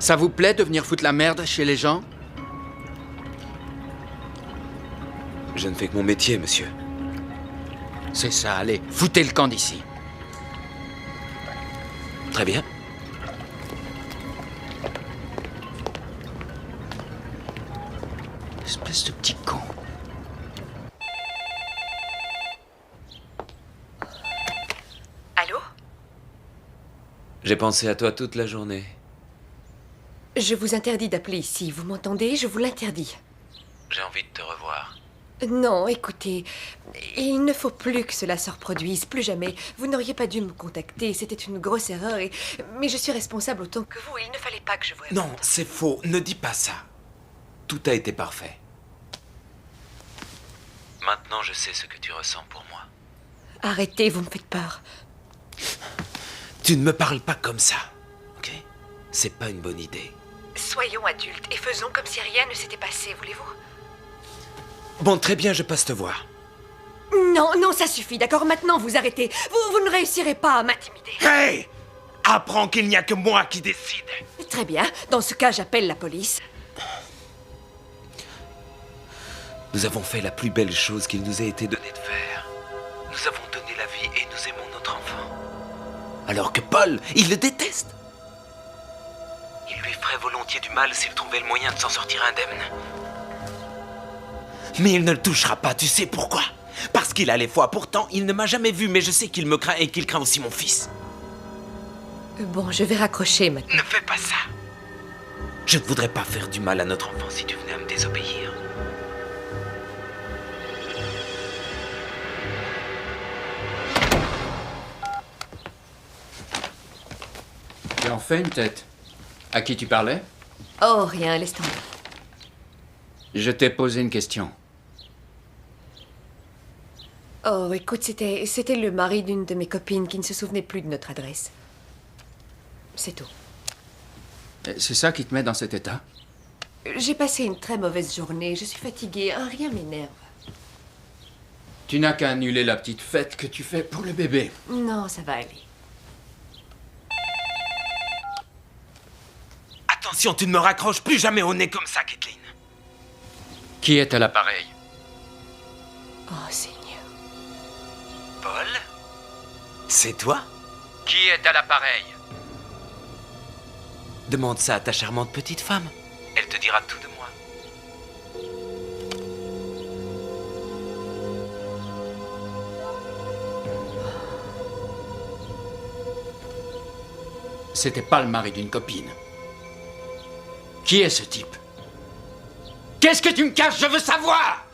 Ça vous plaît de venir foutre la merde chez les gens? Je ne fais que mon métier, monsieur. C'est ça, allez, foutez le camp d'ici. Très bien. Espèce de petit con. Allô? J'ai pensé à toi toute la journée. Je vous interdis d'appeler ici, vous m'entendez? Je vous l'interdis. J'ai envie de te revoir. Non, écoutez, il ne faut plus que cela se reproduise, plus jamais. Vous n'auriez pas dû me contacter, c'était une grosse erreur, mais je suis responsable autant que vous, il ne fallait pas que je vous... Non, c'est faux, ne dis pas ça. Tout a été parfait. Maintenant, je sais ce que tu ressens pour moi. Arrêtez, vous me faites peur. Tu ne me parles pas comme ça, ok? C'est pas une bonne idée. Soyons adultes et faisons comme si rien ne s'était passé, voulez-vous? Bon, très bien, je passe te voir. Non, non, ça suffit, d'accord? Maintenant, vous arrêtez. Vous ne réussirez pas à m'intimider. Hey! Apprends qu'il n'y a que moi qui décide. Très bien. Dans ce cas, j'appelle la police. Nous avons fait la plus belle chose qu'il nous ait été donné de faire. Nous avons donné la vie et nous aimons notre enfant. Alors que Paul, il le déteste. Il lui ferait volontiers du mal s'il trouvait le moyen de s'en sortir indemne. Mais il ne le touchera pas, tu sais pourquoi? Parce qu'il a les foi. Pourtant, il ne m'a jamais vu, mais je sais qu'il me craint et qu'il craint aussi mon fils. Bon, je vais raccrocher maintenant. Ne fais pas ça. Je ne voudrais pas faire du mal à notre enfant si tu venais à me désobéir. Tu en fais une tête. À qui tu parlais? Oh, rien, laisse tomber. Je t'ai posé une question. Oh, écoute, c'était le mari d'une de mes copines qui ne se souvenait plus de notre adresse. C'est tout. C'est ça qui te met dans cet état? J'ai passé une très mauvaise journée, je suis fatiguée, rien m'énerve. Tu n'as qu'à annuler la petite fête que tu fais pour le bébé. Non, ça va aller. Attention, tu ne me raccroches plus jamais au nez comme ça, Kathleen. Qui est à l'appareil? Oh, Seigneur. Paul? C'est toi? Qui est à l'appareil? Demande ça à ta charmante petite femme. Elle te dira tout de moi. C'était pas le mari d'une copine. Qui est ce type? Qu'est-ce que tu me caches? Je veux savoir!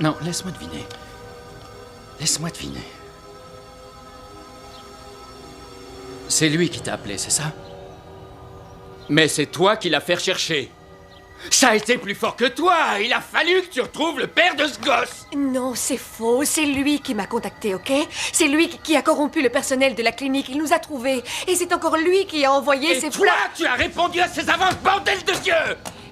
Non, laisse-moi deviner. Laisse-moi deviner. C'est lui qui t'a appelé, c'est ça? Mais c'est toi qui l'as fait rechercher. Ça a été plus fort que toi. Il a fallu que tu retrouves le père de ce gosse. Non, c'est faux. C'est lui qui m'a contacté, ok? C'est lui qui a corrompu le personnel de la clinique. Il nous a trouvés. Et c'est encore lui qui a envoyé ses toi, tu as répondu à ses avances, bordel de Dieu!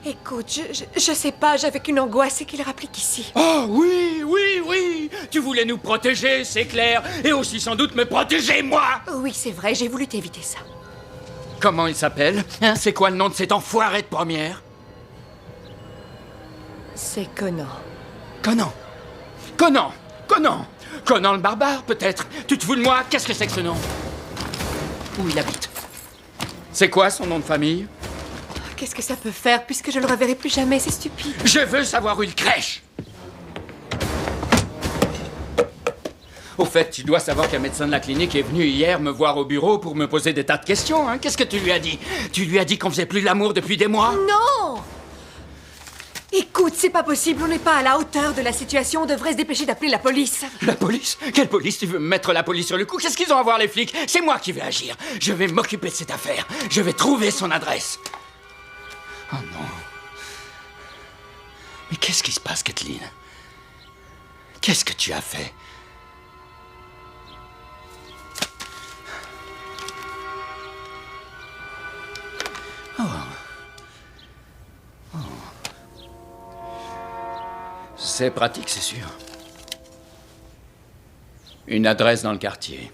Écoute, je sais pas, j'avais qu'une angoisse et qu'il rapplique ici. Oh oui, oui, oui! Tu voulais nous protéger, c'est clair. Et aussi sans doute me protéger, moi! Oui, c'est vrai, j'ai voulu t'éviter ça. Comment il s'appelle? Hein? C'est quoi le nom de cet enfoiré de première? C'est Conan. Conan? Conan? Conan? Conan le barbare, peut-être? Tu te fous de moi? Qu'est-ce que c'est que ce nom? Où il habite? C'est quoi son nom de famille? Qu'est-ce que ça peut faire puisque je le reverrai plus jamais? C'est stupide. Je veux savoir où il crèche! Au fait, tu dois savoir qu'un médecin de la clinique est venu hier me voir au bureau pour me poser des tas de questions, hein? Qu'est-ce que tu lui as dit? Tu lui as dit qu'on faisait plus l'amour depuis des mois? Non! Écoute, c'est pas possible, on n'est pas à la hauteur de la situation, on devrait se dépêcher d'appeler la police. La police? Quelle police? Tu veux me mettre la police sur le coup? Qu'est-ce qu'ils ont à voir, les flics? C'est moi qui vais agir. Je vais m'occuper de cette affaire. Je vais trouver son adresse. Oh non. Mais qu'est-ce qui se passe, Kathleen? Qu'est-ce que tu as fait? Oh. Oh. C'est pratique, c'est sûr. Une adresse dans le quartier.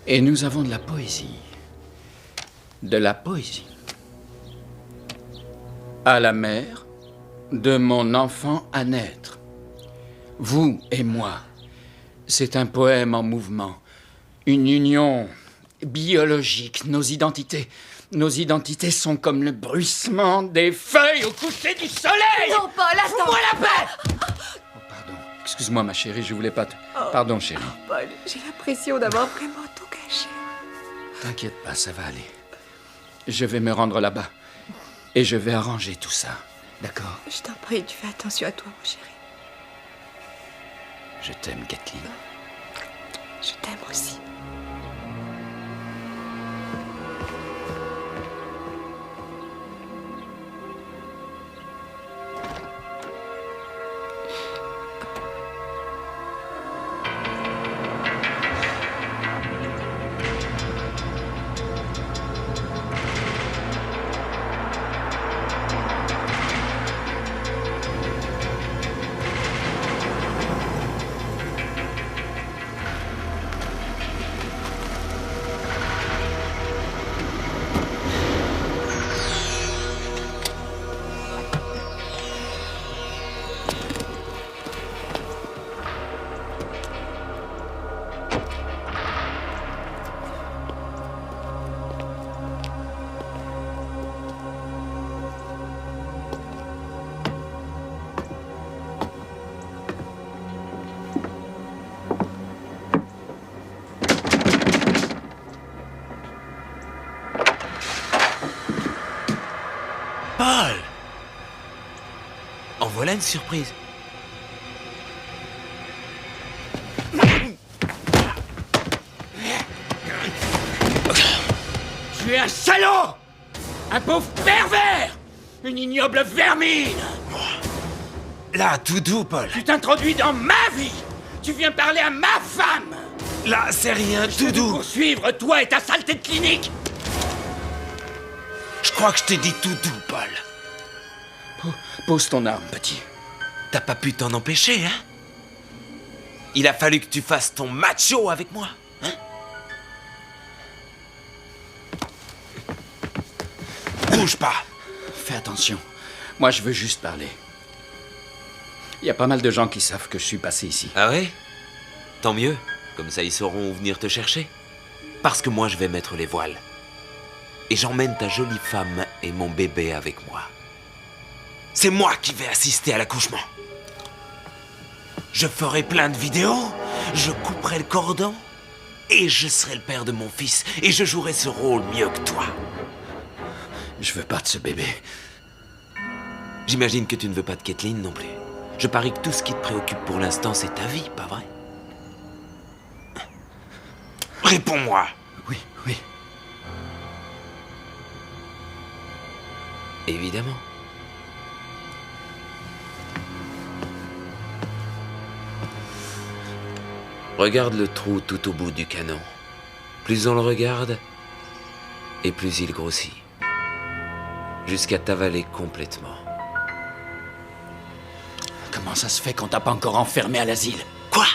Et nous avons de la poésie. De la poésie. À la mère de mon enfant à naître. Vous et moi. C'est un poème en mouvement. Une union biologique. Nos identités sont comme le bruissement des feuilles au coucher du soleil. Non, Paul, attends. Fous-moi la paix. Oh, pardon. Excuse-moi, ma chérie, je voulais pas te... Pardon, chérie. Paul, j'ai l'impression d'avoir vraiment tout gâché. T'inquiète pas, ça va aller. Je vais me rendre là-bas. Et je vais arranger tout ça. D'accord? Je t'en prie, tu fais attention à toi, mon chéri. Je t'aime, Kathleen. Je t'aime aussi. Paul! En voilà une surprise. Tu es un salaud! Un pauvre pervers! Une ignoble vermine! Là, tout doux, Paul. Tu t'introduis dans ma vie! Tu viens parler à ma femme! Là, c'est rien, tout Je vais doux. te poursuivre, toi et ta saleté de clinique! Je crois que je t'ai dit tout doux, Paul. Pose ton arme, petit. T'as pas pu t'en empêcher, hein? Il a fallu que tu fasses ton macho avec moi, hein? Bouge pas. Fais attention. Moi, je veux juste parler. Il y a pas mal de gens qui savent que je suis passé ici. Ah ouais? Tant mieux. Comme ça, ils sauront où venir te chercher. Parce que moi, je vais mettre les voiles. Et j'emmène ta jolie femme et mon bébé avec moi. C'est moi qui vais assister à l'accouchement. Je ferai plein de vidéos, je couperai le cordon, et je serai le père de mon fils, et je jouerai ce rôle mieux que toi. Je veux pas de ce bébé. J'imagine que tu ne veux pas de Kathleen non plus. Je parie que tout ce qui te préoccupe pour l'instant, c'est ta vie, pas vrai? Réponds-moi. Oui, oui. Évidemment. Regarde le trou tout au bout du canon. Plus on le regarde, et plus il grossit. Jusqu'à t'avaler complètement. Comment ça se fait qu'on t'a pas encore enfermé à l'asile? Quoi?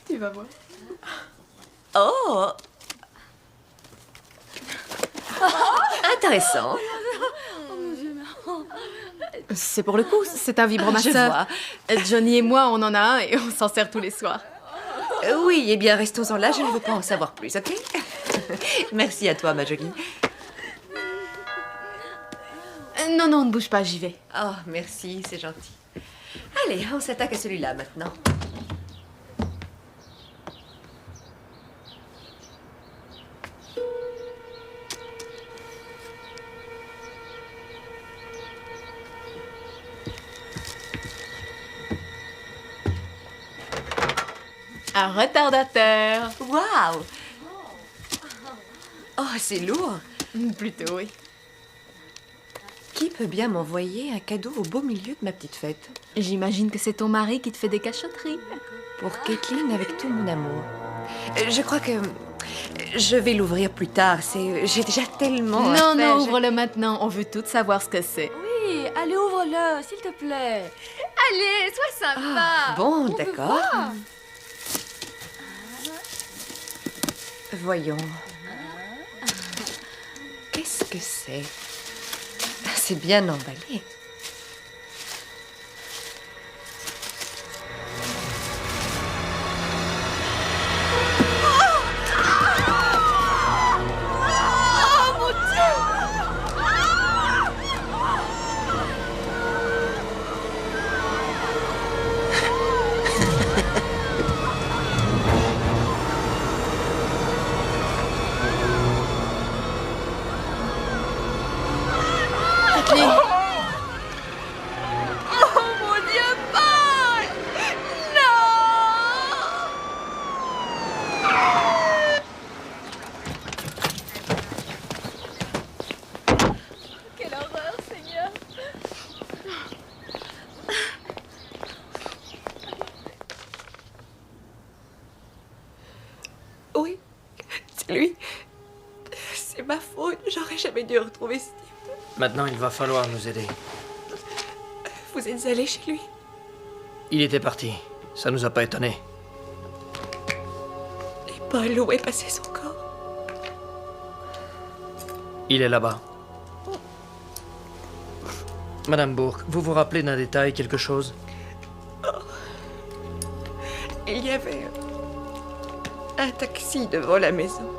Tu vas voir. Oh! Intéressant. C'est pour le coup, c'est un vibromasseur. Johnny et moi, on en a un et on s'en sert tous les soirs. Oui, eh bien, restons-en là, je ne veux pas en savoir plus, ok? Merci à toi, ma jolie. Non, non, ne bouge pas, j'y vais. Oh, merci, c'est gentil. Allez, on s'attaque à celui-là maintenant. Un retardateur. Waouh! Oh, c'est lourd. Plutôt, oui. Qui peut bien m'envoyer un cadeau au beau milieu de ma petite fête? J'imagine que c'est ton mari qui te fait des cachotteries. Pour Kathleen, avec tout mon amour. Je crois que je vais l'ouvrir plus tard. J'ai déjà tellement à Non, faire. non, ouvre-le maintenant. On veut toutes savoir ce que c'est. Oui, allez, ouvre-le, s'il te plaît. Allez, sois sympa. Ah, bon, On veut d'accord. voir. Voyons. Qu'est-ce que c'est? C'est bien emballé. Oh mon Dieu! Kathleen! Oh mon Dieu, Paul! Non! Quelle horreur, Seigneur! Oui, c'est lui. C'est ma faute. J'aurais jamais dû retrouver Steve. Maintenant, il va falloir nous aider. Vous êtes allé chez lui? Il était parti. Ça nous a pas étonnés. Et Paul, où est passé son corps? Il est là-bas. Madame Bourque, vous vous rappelez d'un détail, quelque chose? Il y avait un taxi devant la maison.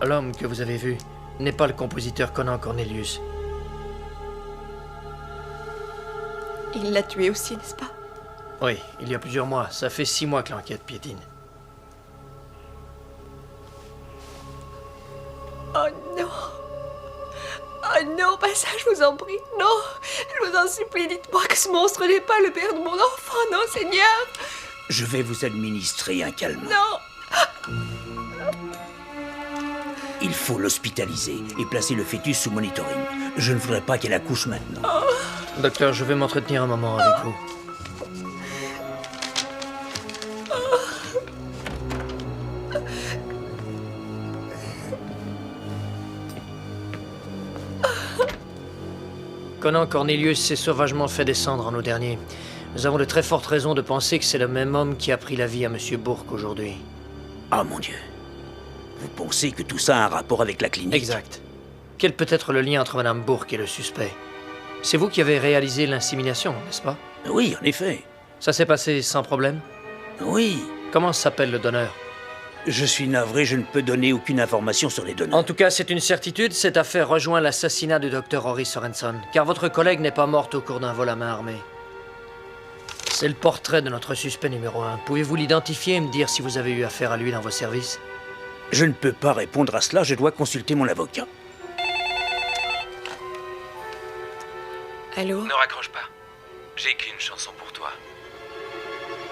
L'homme que vous avez vu n'est pas le compositeur Conan Cornelius. Il l'a tué aussi, n'est-ce pas? Oui, il y a plusieurs mois. Ça fait 6 mois que l'enquête piétine. Oh non! Oh non, pas ça, je vous en prie. Non! Je vous en supplie, dites-moi que ce monstre n'est pas le père de mon enfant, non, Seigneur! Je vais vous administrer un calmant. Non! Il faut l'hospitaliser et placer le fœtus sous monitoring. Je ne voudrais pas qu'elle accouche maintenant. Docteur, je vais m'entretenir un moment avec vous. Conan Cornelius s'est sauvagement fait descendre en août dernier. Nous avons de très fortes raisons de penser que c'est le même homme qui a pris la vie à Monsieur Bourque aujourd'hui. Ah mon Dieu. Vous pensez que tout ça a un rapport avec la clinique? Exact. Quel peut être le lien entre Madame Bourque et le suspect? C'est vous qui avez réalisé l'insémination, n'est-ce pas? Oui, en effet. Ça s'est passé sans problème? Oui. Comment s'appelle le donneur? Je suis navré, je ne peux donner aucune information sur les donneurs. En tout cas, c'est une certitude, cette affaire rejoint l'assassinat du docteur Henry Sorenson, car votre collègue n'est pas morte au cours d'un vol à main armée. C'est le portrait de notre suspect numéro 1. Pouvez-vous l'identifier et me dire si vous avez eu affaire à lui dans vos services? Je ne peux pas répondre à cela, je dois consulter mon avocat. Allô? Ne raccroche pas. J'ai qu'une chanson pour toi.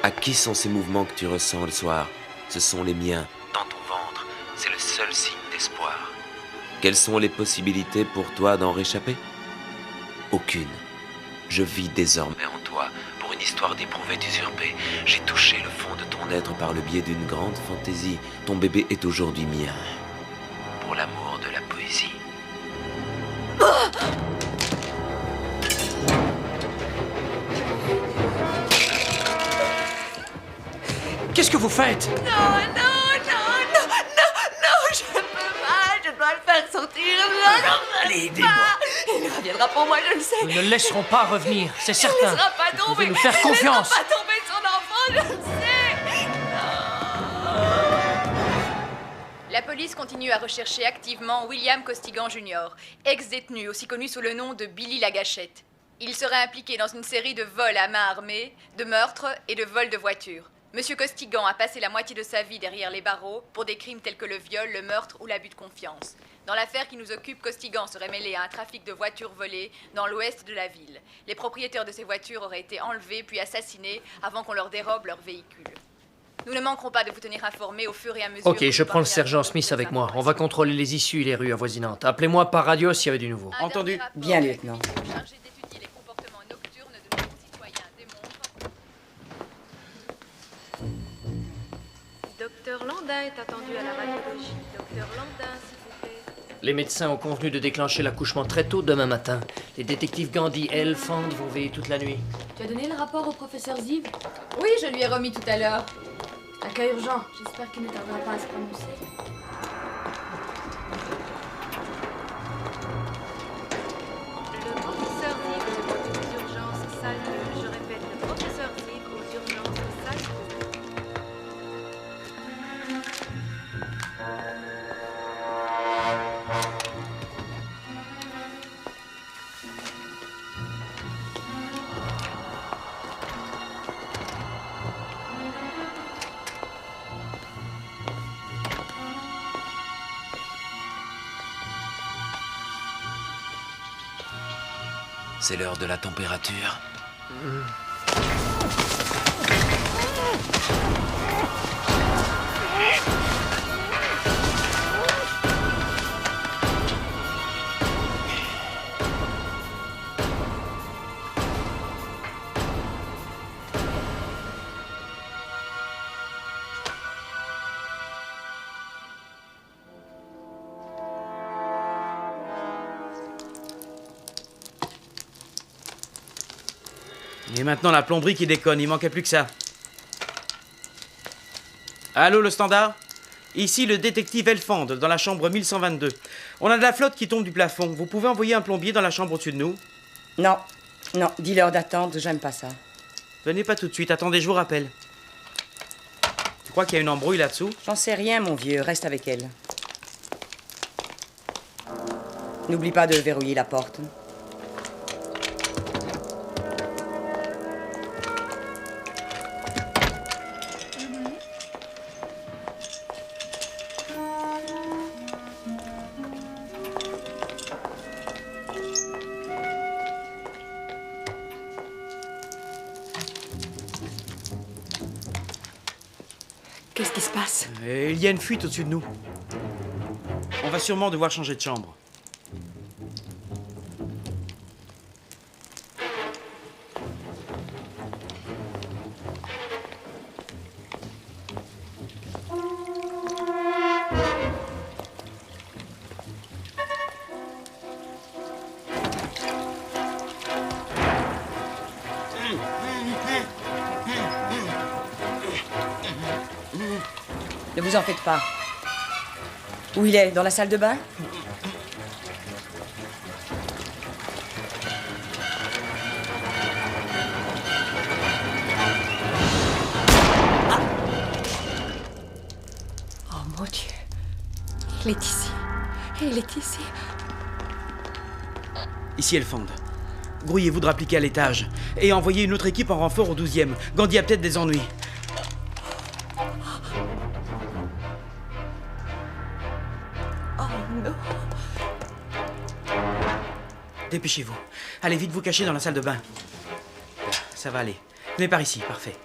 À qui sont ces mouvements que tu ressens le soir? Ce sont les miens, dans ton ventre. C'est le seul signe d'espoir. Quelles sont les possibilités pour toi d'en réchapper? Aucune. Je vis désormais en toi, pour une histoire d'éprouvé d'usurpé. J'ai touché le fond de ton être par le biais d'une grande fantaisie. Ton bébé est aujourd'hui mien. Pour l'amour de la poésie. Qu'est-ce que vous faites? Non, je peux pas, je dois le faire sortir. Non, allez, aidez-moi. Il reviendra pour moi, je le sais. Nous ne le laisserons pas revenir, c'est Il certain. ne laissera pas Vous tomber. pouvez nous faire confiance. Il ne laissera pas tomber son enfant, je le sais. La police continue à rechercher activement William Costigan Jr., ex-détenu aussi connu sous le nom de Billy Lagachette. Il serait impliqué dans une série de vols à main armée, de meurtres et de vols de voitures. Monsieur Costigan a passé la moitié de sa vie derrière les barreaux pour des crimes tels que le viol, le meurtre ou l'abus de confiance. Dans l'affaire qui nous occupe, Costigan serait mêlé à un trafic de voitures volées dans l'ouest de la ville. Les propriétaires de ces voitures auraient été enlevés puis assassinés avant qu'on leur dérobe leur véhicule. Nous ne manquerons pas de vous tenir informés au fur et à mesure... Ok, je prends le sergent Smith avec moi. On va contrôler les issues et les rues avoisinantes. Appelez-moi par radio s'il y avait du nouveau. Entendu. Bien, lieutenant. Docteur Landin est attendu à la radiologie. Docteur Landin, s'il vous plaît. Les médecins ont convenu de déclencher l'accouchement très tôt demain matin. Les détectives Gandhi et Elfand vont veiller toute la nuit. Tu as donné le rapport au professeur Ziv? Oui, je lui ai remis tout à l'heure. Un cas urgent. J'espère qu'il ne tardera pas à se prononcer. Le professeur Ziv aux urgences, salle 2. Je répète, le professeur Ziv aux urgences, salle 2. C'est l'heure de la température. Et maintenant la plomberie qui déconne, il manquait plus que ça. Allô, le standard? Ici le détective Elfand, dans la chambre 1122. On a de la flotte qui tombe du plafond. Vous pouvez envoyer un plombier dans la chambre au-dessus de nous? Non, non, dis l'heure d'attente, j'aime pas ça. Venez pas tout de suite, attendez, je vous rappelle. Tu crois qu'il y a une embrouille là-dessous? J'en sais rien, mon vieux, reste avec elle. N'oublie pas de verrouiller la porte. Qu'est-ce qui se passe? Il y a une fuite au-dessus de nous. On va sûrement devoir changer de chambre. Ne vous en faites pas. Où il est? Dans la salle de bain? Oh mon Dieu. Il est ici. Il est ici. Ici Elfand. Grouillez-vous de rappliquer à l'étage. Et envoyez une autre équipe en renfort au 12e. Gandhi a peut-être des ennuis. Oh non. Dépêchez-vous. Allez vite vous cacher dans la salle de bain. Ça va aller. Venez par ici, parfait.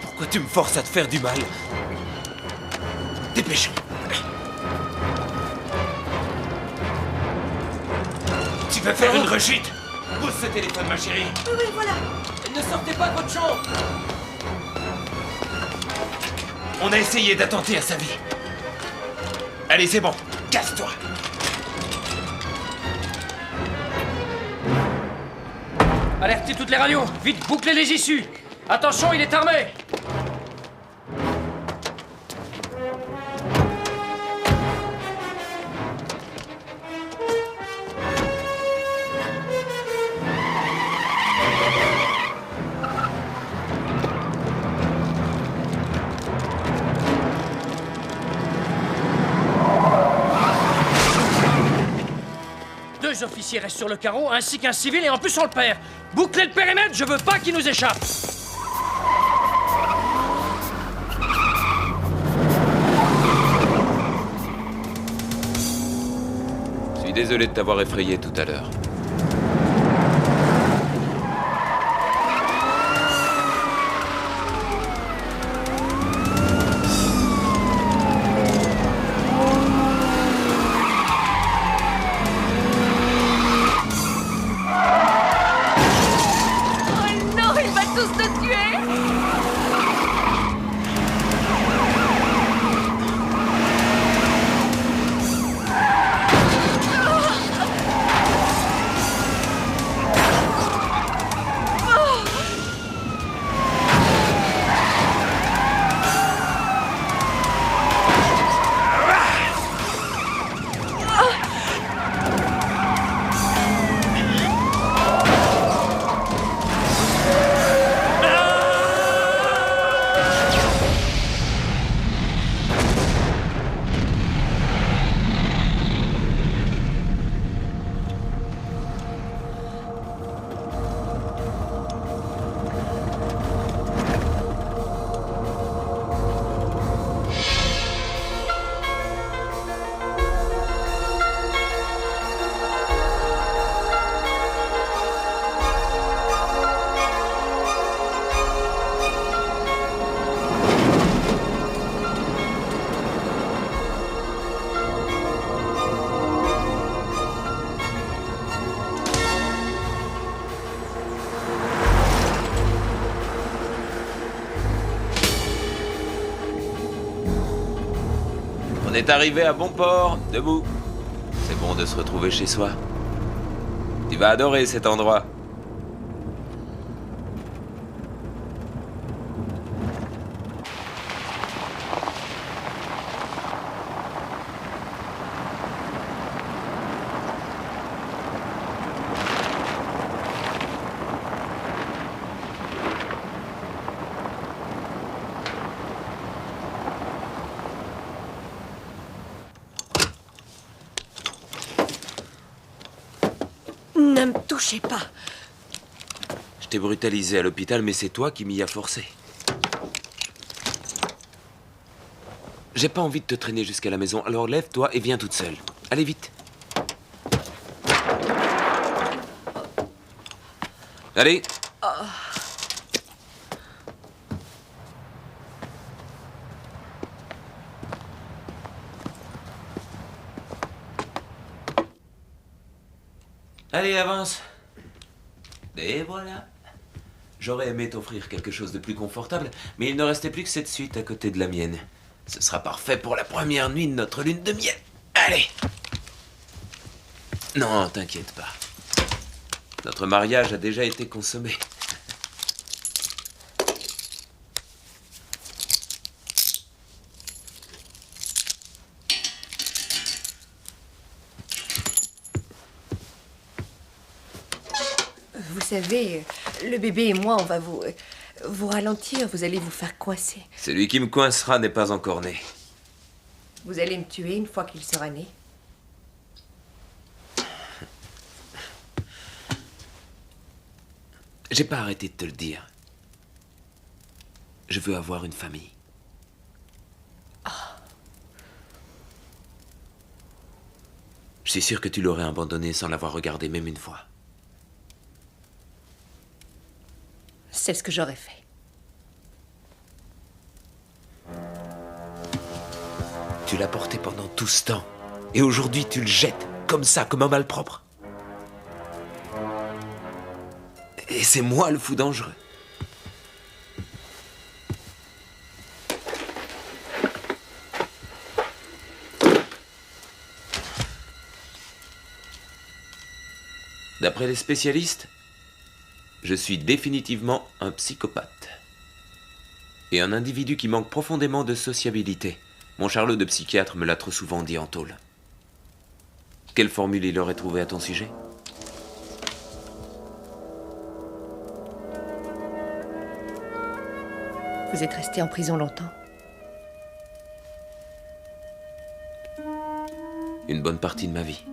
Pourquoi tu me forces à te faire du mal? Dépêchons. Tu veux faire une rechute? Pousse ce téléphone, ma chérie. Oui, oui, voilà. Ne sortez pas de votre chambre. On a essayé d'attenter à sa vie. Allez, c'est bon. Casse-toi. Alertez toutes les radios. Vite, bouclez les issues. Attention, il est armé. Deux officiers restent sur le carreau, ainsi qu'un civil, et en plus on le perd. Bouclez le périmètre, je veux pas qu'il nous échappe. Je suis désolé de t'avoir effrayé tout à l'heure. On est arrivé à bon port, debout. C'est bon de se retrouver chez soi. Tu vas adorer cet endroit. Ne me touchez pas. Je t'ai brutalisé à l'hôpital, mais c'est toi qui m'y as forcé. J'ai pas envie de te traîner jusqu'à la maison, alors lève-toi et viens toute seule. Allez vite. Allez. Allez, avance. Et voilà. J'aurais aimé t'offrir quelque chose de plus confortable, mais il ne restait plus que cette suite à côté de la mienne. Ce sera parfait pour la première nuit de notre lune de miel. Allez. Non, t'inquiète pas. Notre mariage a déjà été consommé. Vous savez, le bébé et moi, on va vous ralentir. Vous allez vous faire coincer. Celui qui me coincera n'est pas encore né. Vous allez me tuer une fois qu'il sera né. J'ai pas arrêté de te le dire. Je veux avoir une famille. Je suis sûr que tu l'aurais abandonné sans l'avoir regardé même une fois. C'est ce que j'aurais fait. Tu l'as porté pendant tout ce temps. Et aujourd'hui, tu le jettes, comme ça, comme un malpropre. Et c'est moi le fou dangereux. D'après les spécialistes, Je suis définitivement un psychopathe. Et un individu qui manque profondément de sociabilité. Mon Charlot de psychiatre me l'a trop souvent dit en tôle. Quelle formule il aurait trouvé à ton sujet? Vous êtes resté en prison longtemps? Une bonne partie de ma vie.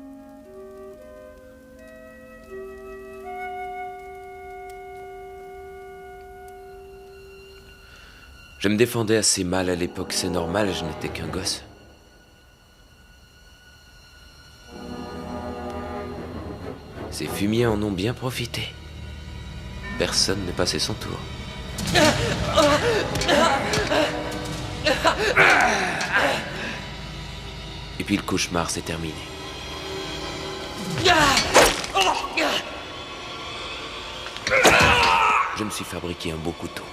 Je me défendais assez mal à l'époque, c'est normal, je n'étais qu'un gosse. Ces fumiers en ont bien profité. Personne n'est passé son tour. Et puis le cauchemar s'est terminé. Je me suis fabriqué un beau couteau.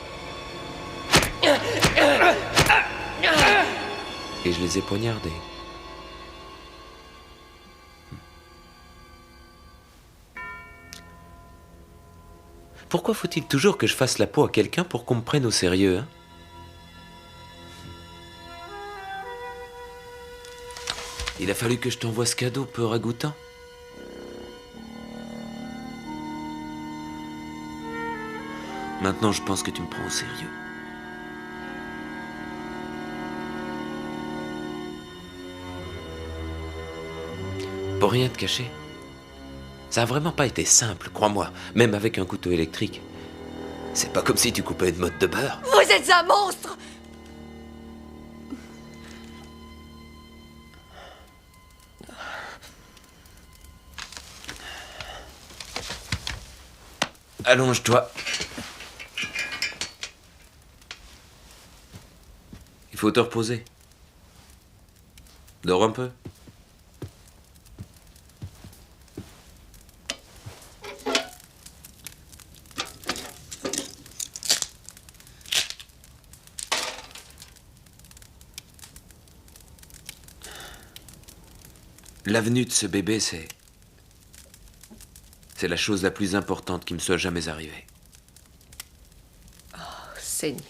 Et je les ai poignardés. Pourquoi faut-il toujours que je fasse la peau à quelqu'un pour qu'on me prenne au sérieux, hein? Il a fallu que je t'envoie ce cadeau peu ragoûtant. Maintenant, je pense que tu me prends au sérieux. Pour rien te cacher, ça a vraiment pas été simple, crois-moi, même avec un couteau électrique. C'est pas comme si tu coupais une motte de beurre. Vous êtes un monstre! Allonge-toi. Il faut te reposer. Dors un peu. L'avenue de ce bébé, c'est la chose la plus importante qui me soit jamais arrivée. Oh, Seigneur.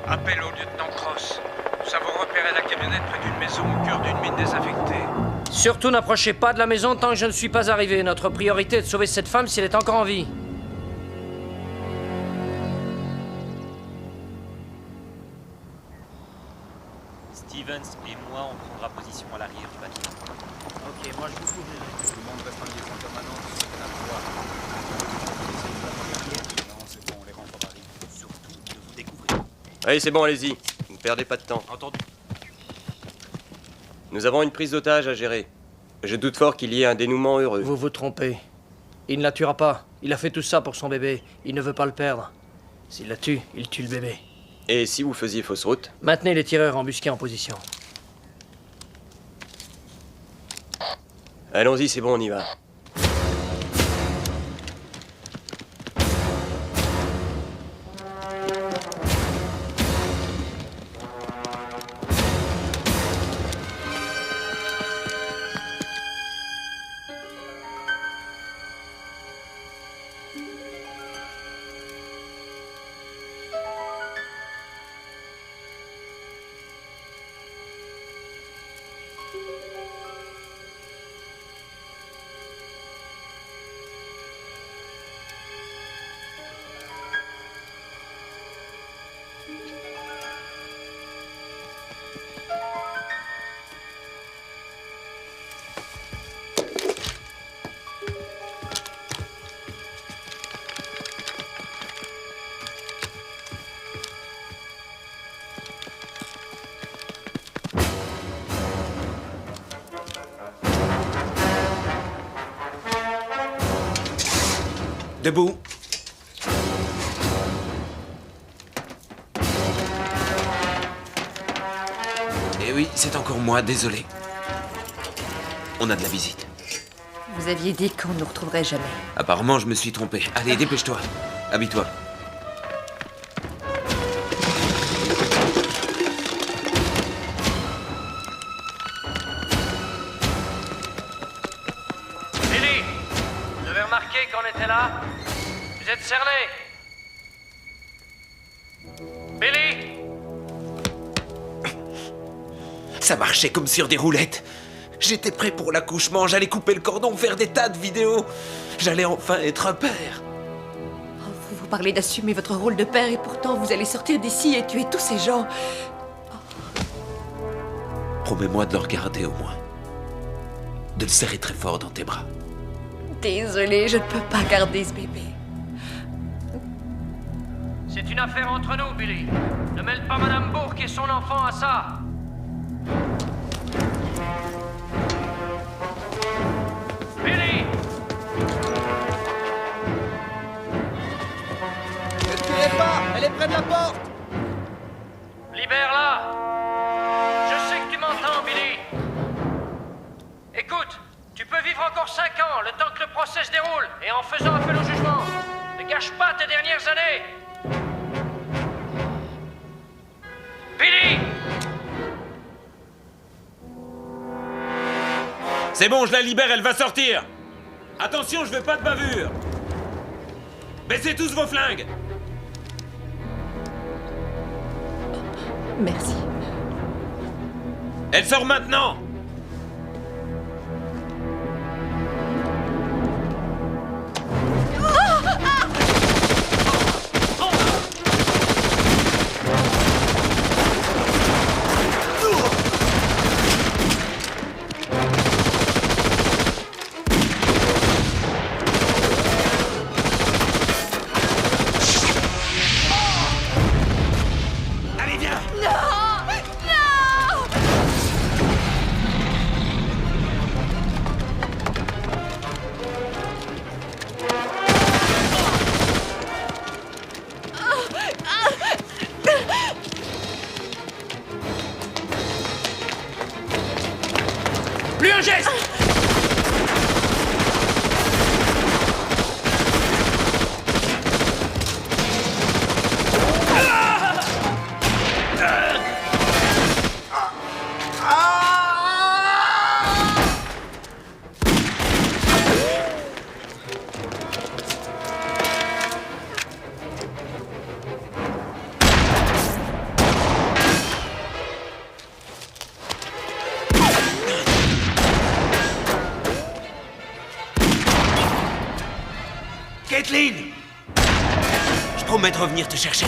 Appel au lieutenant Cross. Nous avons repéré la camionnette près d'une maison au cœur d'une mine désaffectée. Surtout n'approchez pas de la maison tant que je ne suis pas arrivé. Notre priorité est de sauver cette femme si elle est encore en vie. Stevens et moi, on prendra position à l'arrière du bâtiment. Ok, moi je vous couvrirai. Tout le monde reste en liaison permanente sur cette endroit. Non, c'est bon, on les rentre à Paris. Surtout de vous découvrir. Allez, c'est bon, allez-y. Ne perdez pas de temps. Entendu. Nous avons une prise d'otage à gérer. Je doute fort qu'il y ait un dénouement heureux. Vous vous trompez. Il ne la tuera pas. Il a fait tout ça pour son bébé. Il ne veut pas le perdre. S'il la tue, il tue le bébé. Et si vous faisiez fausse route? Maintenez les tireurs embusqués en position. Allons-y, c'est bon, on y va. Debout. Eh oui, c'est encore moi, désolé. On a de la visite. Vous aviez dit qu'on ne nous retrouverait jamais. Apparemment, je me suis trompé. Allez, dépêche-toi. Habille-toi. là? Vous êtes cerné? Billy? Ça marchait comme sur des roulettes. J'étais prêt pour l'accouchement, j'allais couper le cordon, faire des tas de vidéos. J'allais enfin être un père. Vous parlez d'assumer votre rôle de père et pourtant vous allez sortir d'ici et tuer tous ces gens. Promets-moi de le regarder au moins. De le serrer très fort dans tes bras. Désolée, je ne peux pas garder ce bébé. C'est une affaire entre nous, Billy. Ne mêle pas Madame Bourque et son enfant à ça. Billy! Ne tuez pas! Elle est près de la porte! Libère-la! Je sais que tu m'entends, Billy. Écoute, tu peux vivre encore 5 ans, le temps que le procès se déroule, et en faisant appel au jugement. Ne gâche pas tes dernières années. Billy! C'est bon, je la libère, elle va sortir. Attention, je veux pas de bavure. Baissez tous vos flingues. Merci. Elle sort maintenant. Allez, viens! Non! Non! Plus un geste! Caitlin! Je promets de revenir te chercher.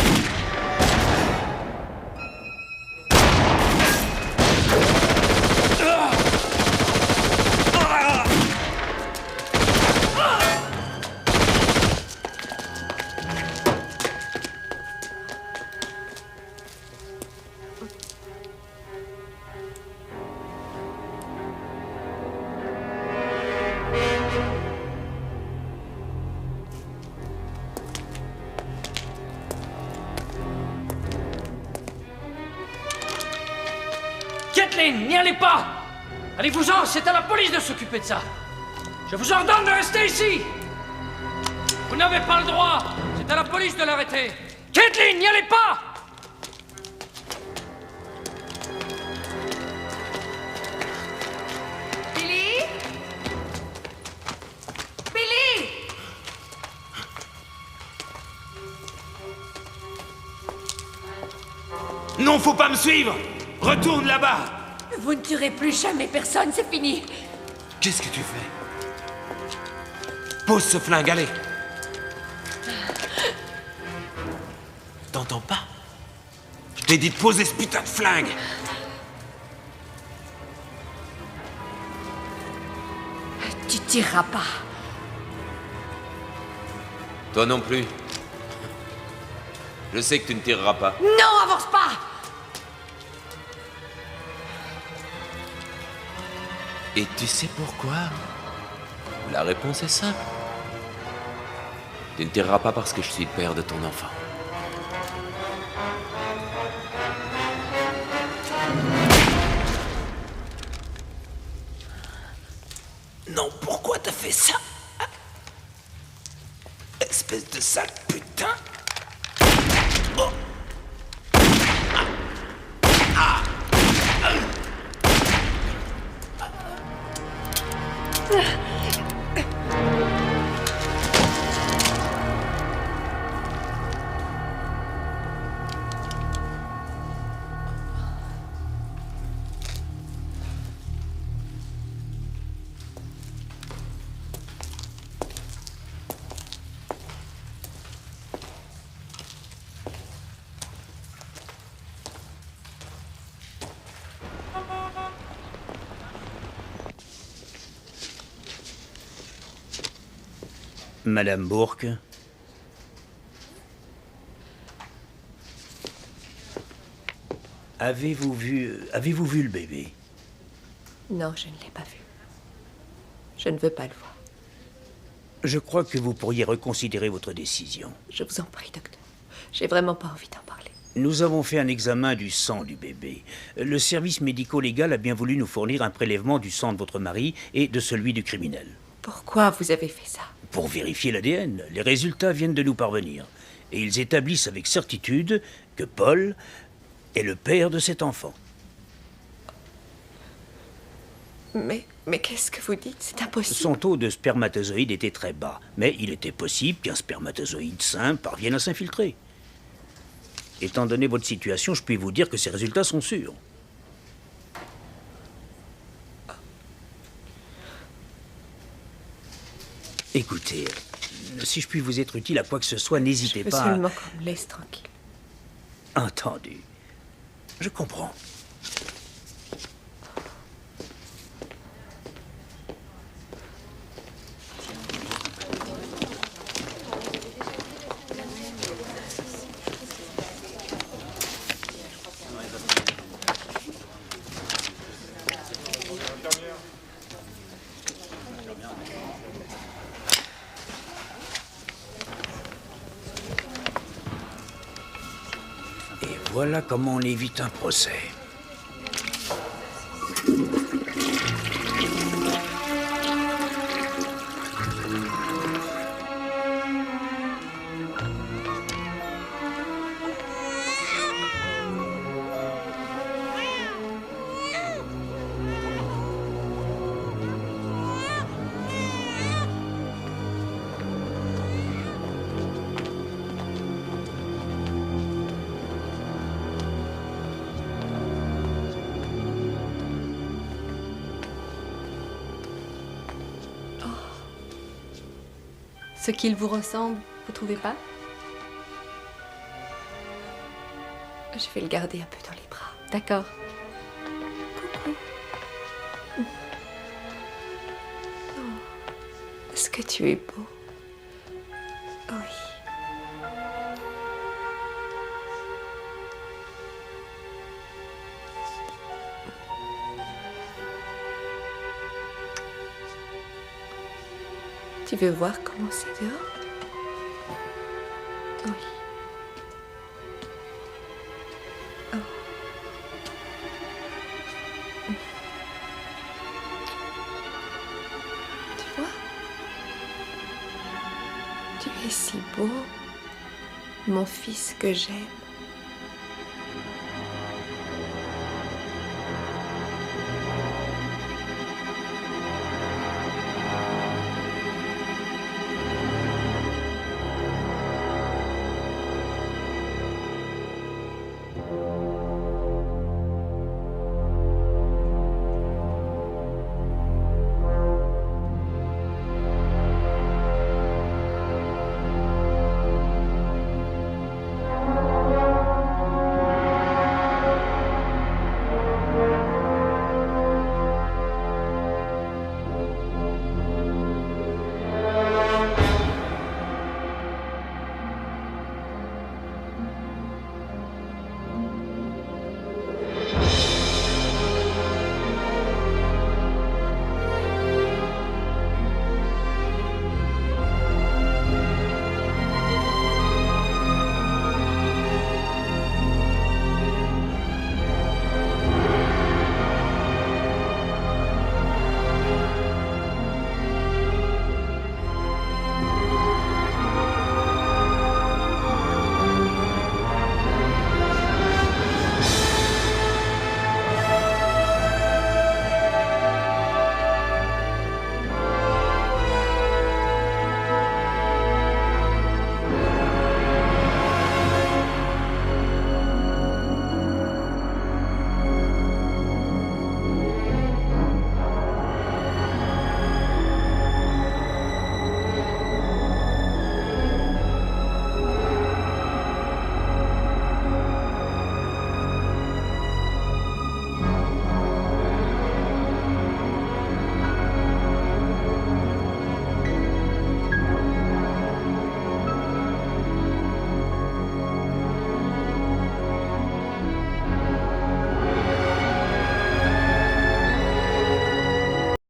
Kathleen, n'y allez pas! Allez-vous-en, c'est à la police de s'occuper de ça. Je vous ordonne de rester ici! Vous n'avez pas le droit! C'est à la police de l'arrêter! Kathleen, n'y allez pas! Billy? Billy? Non, faut pas me suivre! Retourne là-bas! Vous ne tuerez plus jamais personne, c'est fini. Qu'est-ce que tu fais? Pose ce flingue, allez! T'entends pas? Je t'ai dit de poser ce putain de flingue! Tu tireras pas. Toi non plus. Je sais que tu ne tireras pas. Non, avance pas! Et tu sais pourquoi? La réponse est simple. Tu ne tireras pas parce que je suis le père de ton enfant. Non, pourquoi t'as fait ça? Espèce de sale putain! Oh. Madame Bourque. Avez-vous vu le bébé? Non, je ne l'ai pas vu. Je ne veux pas le voir. Je crois que vous pourriez reconsidérer votre décision. Je vous en prie, docteur. J'ai vraiment pas envie d'en parler. Nous avons fait un examen du sang du bébé. Le service médico-légal a bien voulu nous fournir un prélèvement du sang de votre mari et de celui du criminel. Pourquoi vous avez fait ça? Pour vérifier l'ADN. Les résultats viennent de nous parvenir. Et ils établissent avec certitude que Paul est le père de cet enfant. Mais qu'est-ce que vous dites? C'est impossible. Son taux de spermatozoïdes était très bas, mais il était possible qu'un spermatozoïde sain parvienne à s'infiltrer. Étant donné votre situation, je puis vous dire que ces résultats sont sûrs. Écoutez, si je puis vous être utile à quoi que ce soit, n'hésitez pas Je veux seulement qu'on me laisse tranquille. Entendu. Je comprends. Voilà comment on évite un procès. Ce qu'il vous ressemble, vous trouvez pas? Je vais le garder un peu dans les bras. D'accord. Coucou. Oh, est-ce que tu es beau? Oui. Tu veux voir comment c'est dehors? Oui. Oh. Tu vois? Tu es si beau, mon fils que j'aime.